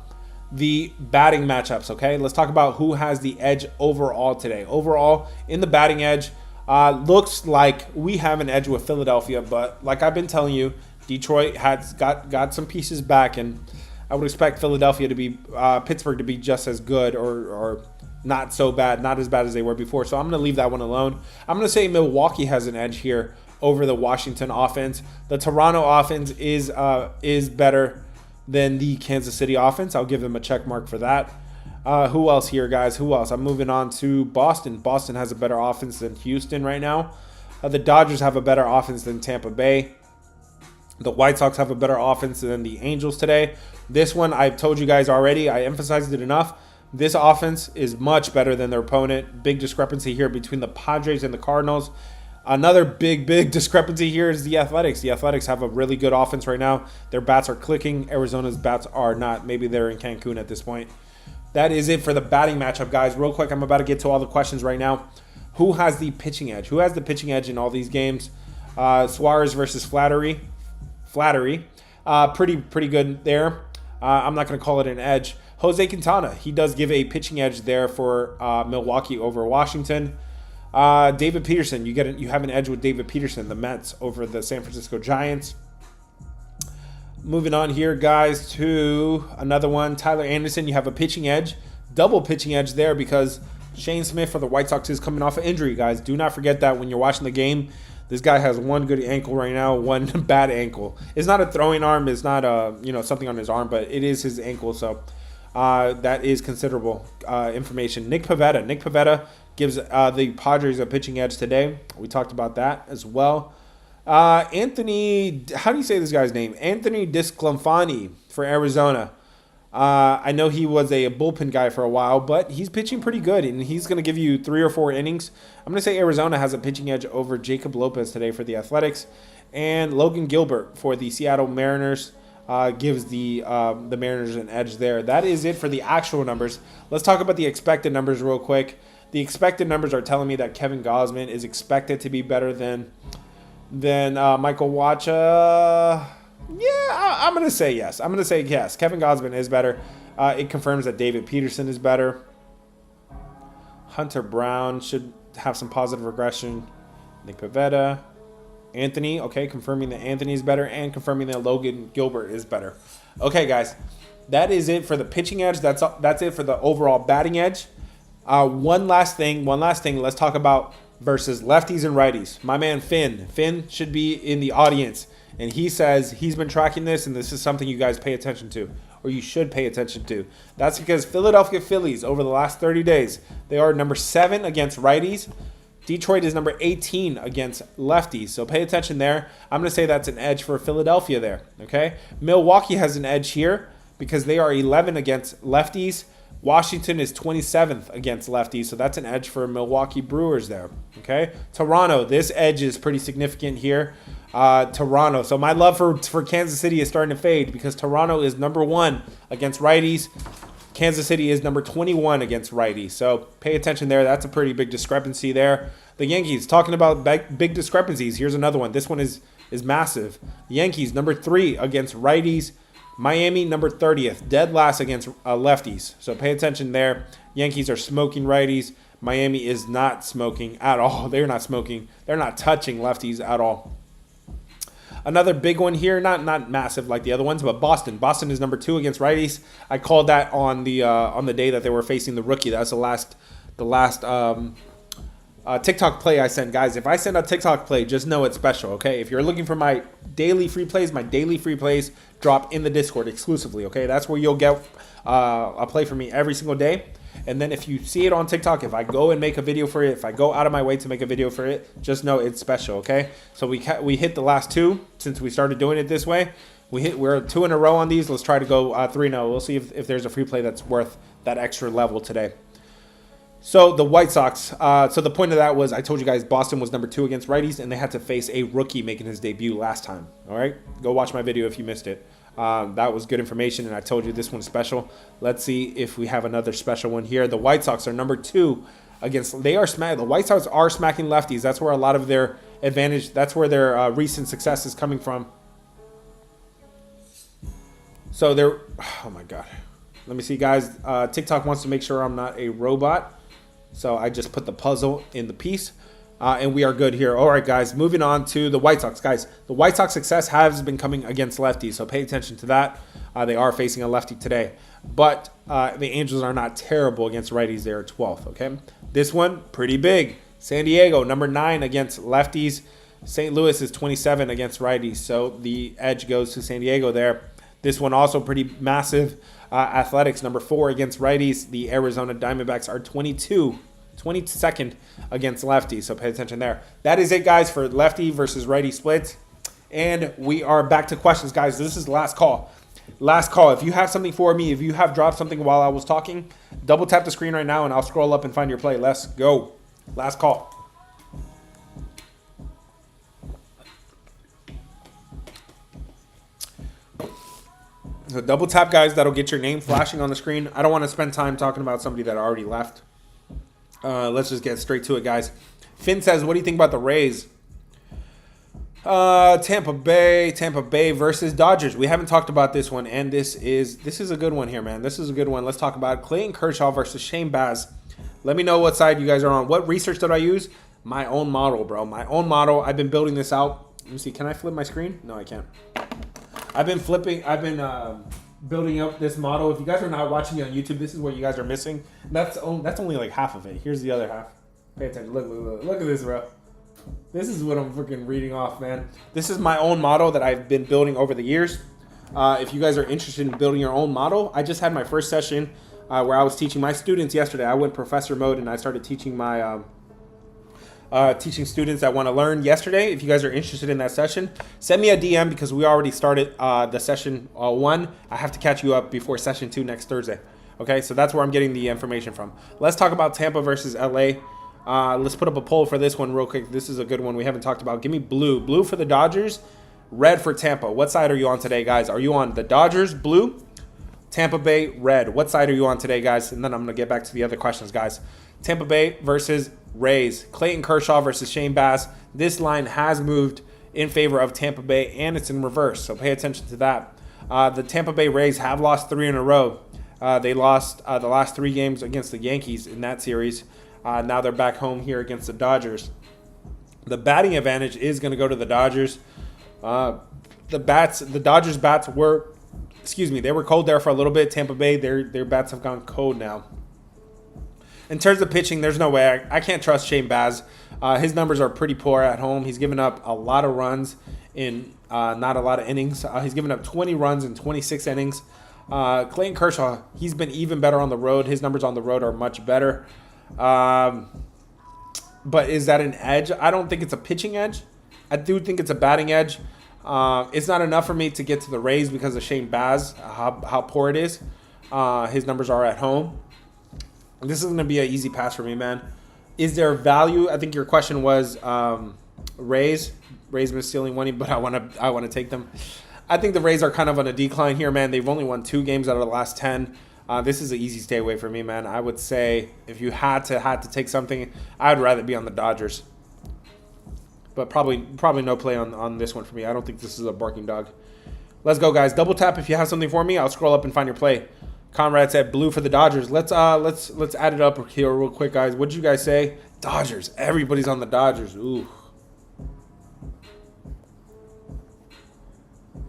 the batting matchups, okay? Let's talk about who has the edge overall today. Overall, in the batting edge, Looks like we have an edge with Philadelphia, but like I've been telling you, Detroit has got some pieces back, and I would expect Philadelphia to be Pittsburgh to be just as good or not so bad, not as bad as they were before. So I'm going to leave that one alone. I'm going to say Milwaukee has an edge here over the Washington offense. The Toronto offense is better than the Kansas City offense. I'll give them a check mark for that. Who else here, guys? Who else? I'm moving on to Boston. Boston has a better offense than Houston right now. The Dodgers have a better offense than Tampa Bay. The White Sox have a better offense than the Angels today. This one, I've told you guys already. I emphasized it enough. This offense is much better than their opponent. Big discrepancy here between the Padres and the Cardinals. Another big discrepancy here is the Athletics. The Athletics have a really good offense right now. Their bats are clicking. Arizona's bats are not. Maybe they're in Cancun at this point. That is it for the batting matchup, guys. Real quick, I'm about to get to all the questions right now. Who has the pitching edge? Who has the pitching edge in all these games? Suarez versus Flattery. Pretty good there. I'm not going to call it an edge. Jose Quintana, he does give a pitching edge there for Milwaukee over Washington. David Peterson, you have an edge with David Peterson, the Mets over the San Francisco Giants. Moving on here, guys, to another one. Tyler Anderson, you have a pitching edge. Double pitching edge there because Shane Smith for the White Sox is coming off an injury, guys. Do not forget that when you're watching the game. This guy has one good ankle right now, one bad ankle. It's not a throwing arm. It's not something on his arm, but it is his ankle. So that is considerable information. Nick Pivetta gives the Padres a pitching edge today. We talked about that as well. Anthony, how do you say this guy's name? Anthony Disclafani for Arizona. I know he was a bullpen guy for a while, but he's pitching pretty good, and he's going to give you 3 or 4 innings. I'm going to say Arizona has a pitching edge over Jacob Lopez today for the Athletics, and Logan Gilbert for the Seattle Mariners gives the Mariners an edge there. That is it for the actual numbers. Let's talk about the expected numbers real quick. The expected numbers are telling me that Kevin Gausman is expected to be better than Michael Wacha. Yeah, I'm going to say yes. I'm going to say yes. Kevin Gausman is better. It confirms that David Peterson is better. Hunter Brown should have some positive regression. Nick Pivetta. Anthony, okay, confirming that Anthony is better and confirming that Logan Gilbert is better. Okay, guys, that is it for the pitching edge. That's it for the overall batting edge. One last thing. Let's talk about versus lefties and righties. My man Finn should be in the audience, and he says he's been tracking this, and this is something you guys pay attention to, or you should pay attention to. That's because Philadelphia Phillies over the last 30 days, they are number 7 against righties. Detroit is number 18 against lefties, so pay attention there. I'm going to say that's an edge for Philadelphia there, okay? Milwaukee has an edge here because they are 11 against lefties. Washington is 27th against lefties, so that's an edge for Milwaukee Brewers there, okay? Toronto, this edge is pretty significant here. Toronto, so my love for Kansas City is starting to fade because Toronto is number 1 against righties. Kansas City is number 21 against righties, so pay attention there. That's a pretty big discrepancy there. The Yankees, talking about big discrepancies, here's another one. This one is massive. The Yankees, number 3 against righties. Miami, number 30th, dead last against lefties. So pay attention there. Yankees are smoking righties. Miami is not smoking at all. They're not smoking. They're not touching lefties at all. Another big one here, not massive like the other ones, but Boston. Boston is number 2 against righties. I called that on the day that they were facing the rookie. That's the last TikTok play I sent, guys. If I send a TikTok play, just know it's special, okay? If you're looking for my daily free plays drop in the Discord exclusively, okay? That's where you'll get a play from me every single day. And then if you see it on TikTok, if I go and make a video for it, if I go out of my way to make a video for it, just know it's special, okay? So we hit the last 2 since we started doing it this way. We're 2 in a row on these. Let's try to go 3-0. We'll see if there's a free play that's worth that extra level today. So the White Sox, so the point of that was I told you guys Boston was number 2 against righties, and they had to face a rookie making his debut last time. All right? Go watch my video if you missed it. That was good information, and I told you this one's special. Let's see if we have another special one here. The White Sox are number 2 against. The White Sox are smacking lefties. That's where a lot of their advantage. That's where their recent success is coming from. So they're. Oh my God. Let me see, guys. TikTok wants to make sure I'm not a robot. So I just put the puzzle in the piece. And we are good here. All right, guys, moving on to the White Sox. Guys, the White Sox success has been coming against lefties, so pay attention to that. They are facing a lefty today. But the Angels are not terrible against righties. They are 12th, okay? This one, pretty big. San Diego, number 9 against lefties. St. Louis is 27 against righties, so the edge goes to San Diego there. This one also pretty massive. Athletics, number 4 against righties. The Arizona Diamondbacks are 22nd against lefties, so pay attention there. That is it, guys, for lefty versus righty splits. And we are back to questions, guys. This is the last call. Last call. If you have something for me, if you have dropped something while I was talking, double tap the screen right now, and I'll scroll up and find your play. Let's go. Last call. So double tap, guys. That'll get your name flashing on the screen. I don't want to spend time talking about somebody that already left. Let's just get straight to it, guys. Finn says, what do you think about the Rays? Tampa Bay versus Dodgers. We haven't talked about this one, and this is a good one here, man. This is a good one. Let's talk about it. Clayton Kershaw versus Shane Baz. Let me know what side you guys are on. What research did I use? My own model, bro. My own model. I've been building this out. Let me see. Can I flip my screen? No, I can't. I've been building up this model. If you guys are not watching me on YouTube, this is what you guys are missing. That's only like half of it. Here's the other half. Pay attention. Look at this, bro. This is what I'm freaking reading off, man. This is my own model that I've been building over the years. If you guys are interested in building your own model, I just had my first session where I was teaching my students yesterday. I went professor mode and I started teaching my teaching students that want to learn yesterday. If you guys are interested in that session, send me a DM because we already started the session 1. I have to catch you up before session 2 next Thursday. Okay, so that's where I'm getting the information from. Let's talk about Tampa versus LA. Let's put up a poll for this one real quick. This is a good one we haven't talked about. Give me blue. Blue for the Dodgers, red for Tampa. What side are you on today, guys? Are you on the Dodgers, blue? Tampa Bay, red. What side are you on today, guys? And then I'm going to get back to the other questions, guys. Tampa Bay versus Rays. Clayton Kershaw versus Shane Baz. This line has moved in favor of Tampa Bay, and it's in reverse, so pay attention to that. The Tampa Bay Rays have lost 3 in a row. They lost the last 3 games against the Yankees in that series. Now they're back home here against the Dodgers. The batting advantage is going to go to the Dodgers. The Dodgers bats were, they were cold there for a little bit. Tampa Bay, their bats have gone cold now. In terms of pitching, there's no way. I can't trust Shane Baz. His numbers are pretty poor at home. He's given up a lot of runs in not a lot of innings. He's given up 20 runs in 26 innings. Clayton Kershaw, he's been even better on the road. His numbers on the road are much better. But is that an edge? I don't think it's a pitching edge. I do think it's a batting edge. It's not enough for me to get to the Rays because of Shane Baz, how poor it is. His numbers are at home. This is going to be an easy pass for me, man. Is there value? I think your question was Rays. Rays been stealing money, but I want to take them. I think the Rays are kind of on a decline here, man. They've only won 2 games out of the last 10. This is an easy stay away for me, man. I would say if you had to take something, I'd rather be on the Dodgers. But probably no play on this one for me. I don't think this is a barking dog. Let's go, guys. Double tap if you have something for me. I'll scroll up and find your play. Conrad said blue for the Dodgers. Let's add it up here real quick, guys. What did you guys say? Dodgers. Everybody's on the Dodgers. Ooh.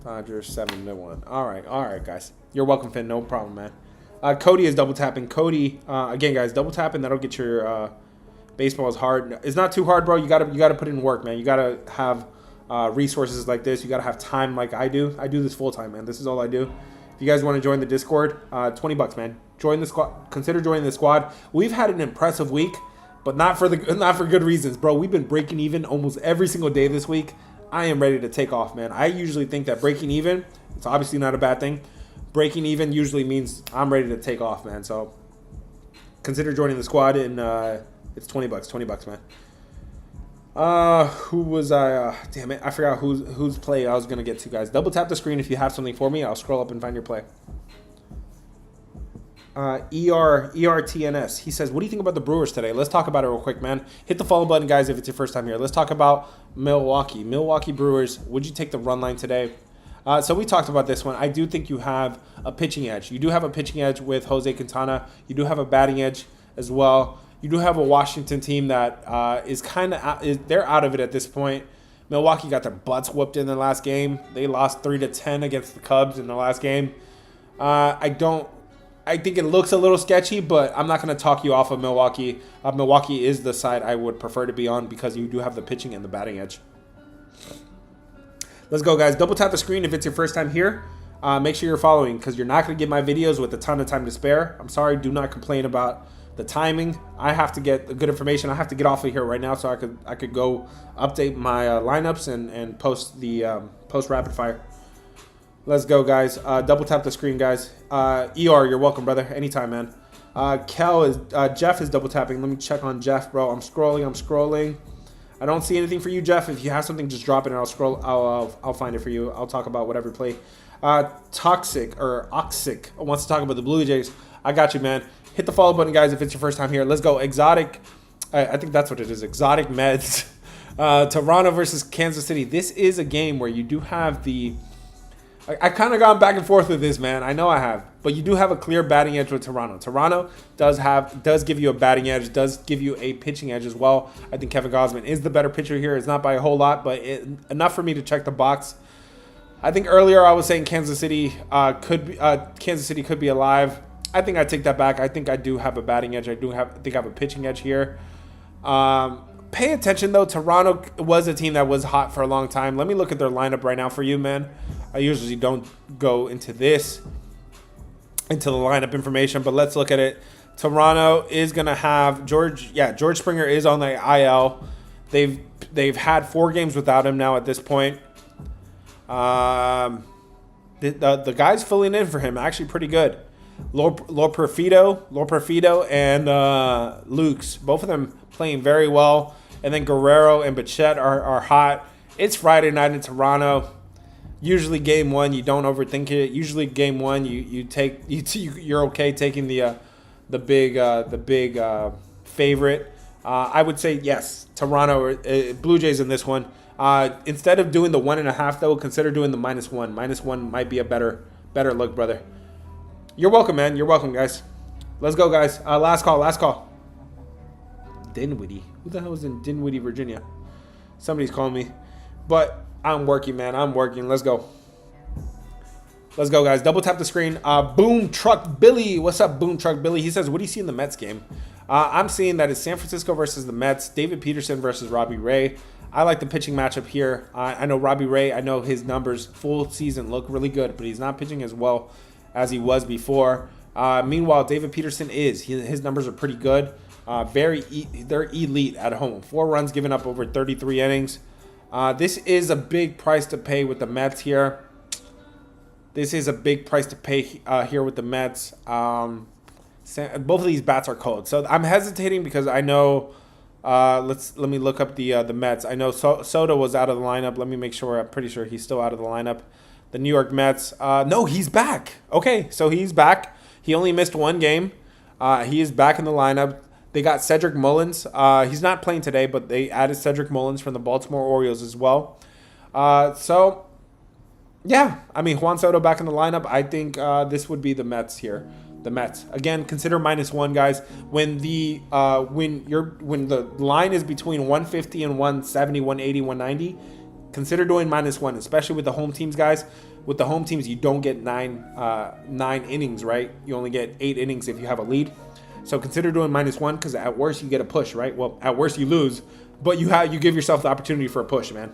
Dodgers 7-1. All right, guys. You're welcome, Finn. No problem, man. Cody is double tapping. Cody, again, guys, double tapping. That'll get your baseball is hard. It's not too hard, bro. You gotta put in work, man. You gotta have resources like this. You gotta have time like I do. I do this full time, man. This is all I do. If you guys want to join the Discord, $20, man. Join the squad. Consider joining the squad. We've had an impressive week, but not for good reasons, bro. We've been breaking even almost every single day this week. I am ready to take off, man. I usually think that breaking even, it's obviously not a bad thing. Breaking even usually means I'm ready to take off, man. So consider joining the squad, and it's $20, man. Who was I? Damn it, I forgot whose play I was gonna get to, guys. Double tap the screen if you have something for me. I'll scroll up and find your play. ERTNS. He says, what do you think about the Brewers today? Let's talk about it real quick, man. Hit the follow button, guys, if it's your first time here. Let's talk about Milwaukee Brewers. Would you take the run line today? So we talked about this one. I do think you have a pitching edge. You do have a pitching edge with Jose Quintana. You do have a batting edge as well. You do have a Washington team that is kind of they're out of it at this point. Milwaukee got their butts whooped in the last game. They lost 3-10 against the Cubs in the last game. I think it looks a little sketchy, but I'm not going to talk you off of Milwaukee. Milwaukee is the side I would prefer to be on because you do have the pitching and the batting edge. Let's go, guys. Double tap the screen if it's your first time here. Make sure you're following because you're not going to get my videos with a ton of time to spare. I'm sorry. Do not complain about the timing. I have to get the good information. I have to get off of here right now so I could go update my lineups and post the post rapid fire. Let's go, guys. Double tap the screen, guys. ER, you're welcome, brother. Anytime, man. Jeff is double tapping. Let me check on Jeff, bro. I'm scrolling. I don't see anything for you, Jeff. If you have something, just drop it and I'll scroll. I'll find it for you. I'll talk about whatever play. Toxic wants to talk about the Blue Jays. I got you, man. Hit the follow button, guys, if it's your first time here. Let's go. Exotic. I think that's what it is. Exotic Meds. Toronto versus Kansas City. This is a game where you do have the... I kind of gone back and forth with this, man. I know I have. But you do have a clear batting edge with Toronto. Toronto does give you a batting edge, does give you a pitching edge as well. I think Kevin Gausman is the better pitcher here. It's not by a whole lot, but enough for me to check the box. I think earlier I was saying Kansas City could be alive. I think I take that back. I think I do have a batting edge. I think I have a pitching edge here. Pay attention, though. Toronto was a team that was hot for a long time. Let me look at their lineup right now for you, man. I usually don't go into the lineup information, but let's look at it. Toronto is going to have George Springer is on the IL. They've had 4 games without him now at this point. The guys filling in for him actually pretty good. Loperfido and Lukes, both of them playing very well. And then Guerrero and Bichette are hot. It's Friday night in Toronto. Usually game 1, you don't overthink it. Usually game 1, you're okay taking the big favorite. I would say yes, Toronto Blue Jays in this one. Instead of doing the 1.5 though, consider doing the -1. -1 might be a better look, brother. You're welcome, man. You're welcome, guys. Let's go, guys. Last call. Dinwiddie. Who the hell is in Dinwiddie, Virginia? Somebody's calling me. But I'm working, man. I'm working. Let's go. Let's go, guys. Double tap the screen. Boom Truck Billy. What's up, Boom Truck Billy? He says, what do you see in the Mets game? I'm seeing that it's San Francisco versus the Mets. David Peterson versus Robbie Ray. I like the pitching matchup here. I know Robbie Ray. I know his numbers full season look really good, but he's not pitching as well as he was before. Meanwhile, David Peterson his numbers are pretty good. They're elite at home. 4 runs given up over 33 innings. This is a big price to pay with the Mets here. Here with the Mets. Both of these bats are cold, so I'm hesitating because I know. Let me look up the Mets. I know Soto was out of the lineup. Let me make sure. I'm pretty sure he's still out of the lineup. The New York Mets. No, he's back. Okay, so he's back. He only missed 1 game. He is back in the lineup. They got Cedric Mullins. He's not playing today, but they added Cedric Mullins from the Baltimore Orioles as well. So, yeah. I mean, Juan Soto back in the lineup. I think this would be the Mets here. The Mets. Again, consider -1, guys. When the line is between 150 and 170, 180, 190, consider doing -1, especially with the home teams, guys. With the home teams, you don't get 9 innings, right? You only get 8 innings if you have a lead. So consider doing -1 because at worst you get a push, right? Well, at worst you lose, but you give yourself the opportunity for a push, man.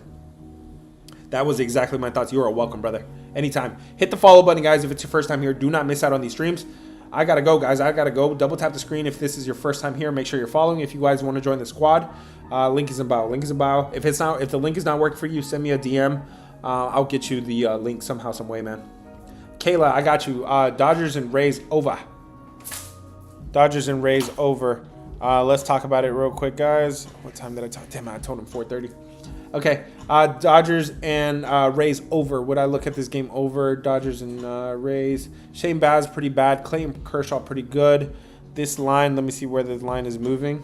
That was exactly my thoughts. You are welcome, brother. Anytime. Hit the follow button, guys, if it's your first time here. Do not miss out on these streams. I got to go, guys. I got to go. Double tap the screen if this is your first time here. Make sure you're following if you guys want to join the squad. Link is in bio. If the link is not working for you, send me a DM. I'll get you the link somehow, some way, man. Kayla, I got you. Dodgers and Rays over. Let's talk about it real quick, guys. What time did I talk? Damn it, I told him 4:30. Okay, Dodgers and Rays over. Would I look at this game over? Dodgers and Rays. Shane Baz pretty bad. Clayton Kershaw pretty good. This line, let me see where the line is moving.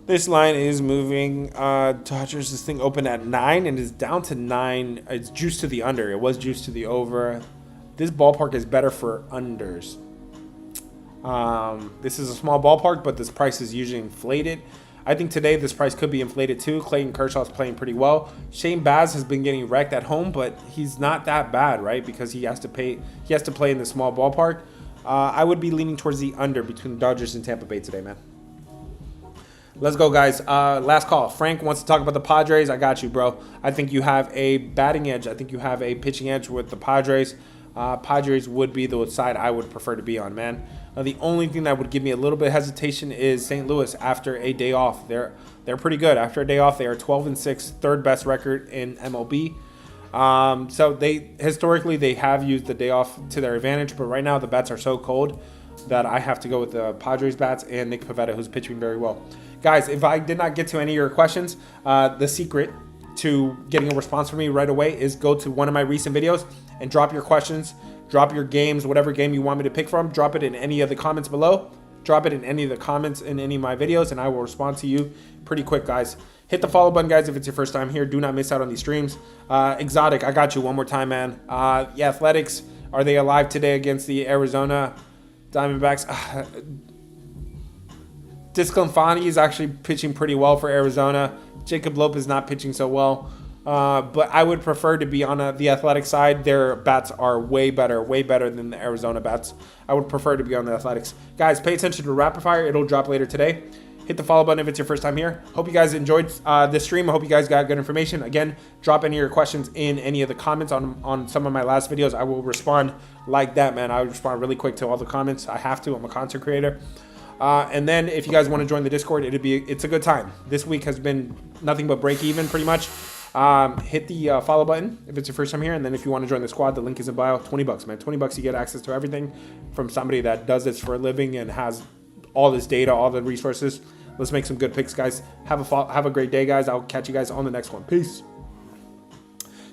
This line is moving. Dodgers, this thing opened at 9 and is down to 9. It's juiced to the under. It was juiced to the over. This ballpark is better for unders. This is a small ballpark, but this price is usually inflated. I think today this price could be inflated too. Clayton Kershaw is playing pretty well. Shane Baz has been getting wrecked at home, but he's not that bad, right? Because he has to play in the small ballpark. I would be leaning towards the under between the Dodgers and Tampa Bay today, man. Let's go, guys. Last call. Frank wants to talk about the Padres. I got you, bro. I think you have a batting edge. I think you have a pitching edge with the Padres. Padres would be the side I would prefer to be on, man. The only thing that would give me a little bit of hesitation is St. Louis after a day off. They're pretty good. After a day off, they are 12-6, third best record in MLB. So historically they have used the day off to their advantage, but right now the bats are so cold that I have to go with the Padres bats and Nick Pivetta, who's pitching very well. Guys, if I did not get to any of your questions, the secret to getting a response from me right away is go to one of my recent videos and drop your questions, drop your games, whatever game you want me to pick from, drop it in any of the comments below, drop it in any of the comments in any of my videos, and I will respond to you pretty quick, guys. Hit the follow button, guys, if it's your first time here. Do not miss out on these streams. Exotic, I got you one more time, man. The Athletics, are they alive today against the Arizona Diamondbacks? Disclafani is actually pitching pretty well for Arizona. Jacob Lopez is not pitching so well. But I would prefer to be on the Athletic side. Their bats are way better than the Arizona bats. I would prefer to be on the Athletics. Guys, pay attention to Rapid Fire. It'll drop later today. Hit the follow button if it's your first time here. Hope you guys enjoyed this stream. I hope you guys got good information. Again, drop any of your questions in any of the comments on some of my last videos. I will respond like that, man. I will respond really quick to all the comments. I have to. I'm a content creator. And then if you guys want to join the Discord, it's a good time. This week has been nothing but break even pretty much. Hit the follow button if it's your first time here, and then if you want to join the squad, the link is in bio. $20, man. $20, you get access to everything from somebody that does this for a living and has all this data, all the resources. Let's make some good picks, guys. Have a great day, guys. I'll catch you guys on the next one. Peace.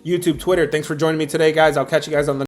YouTube, Twitter, thanks for joining me today, guys. I'll catch you guys on the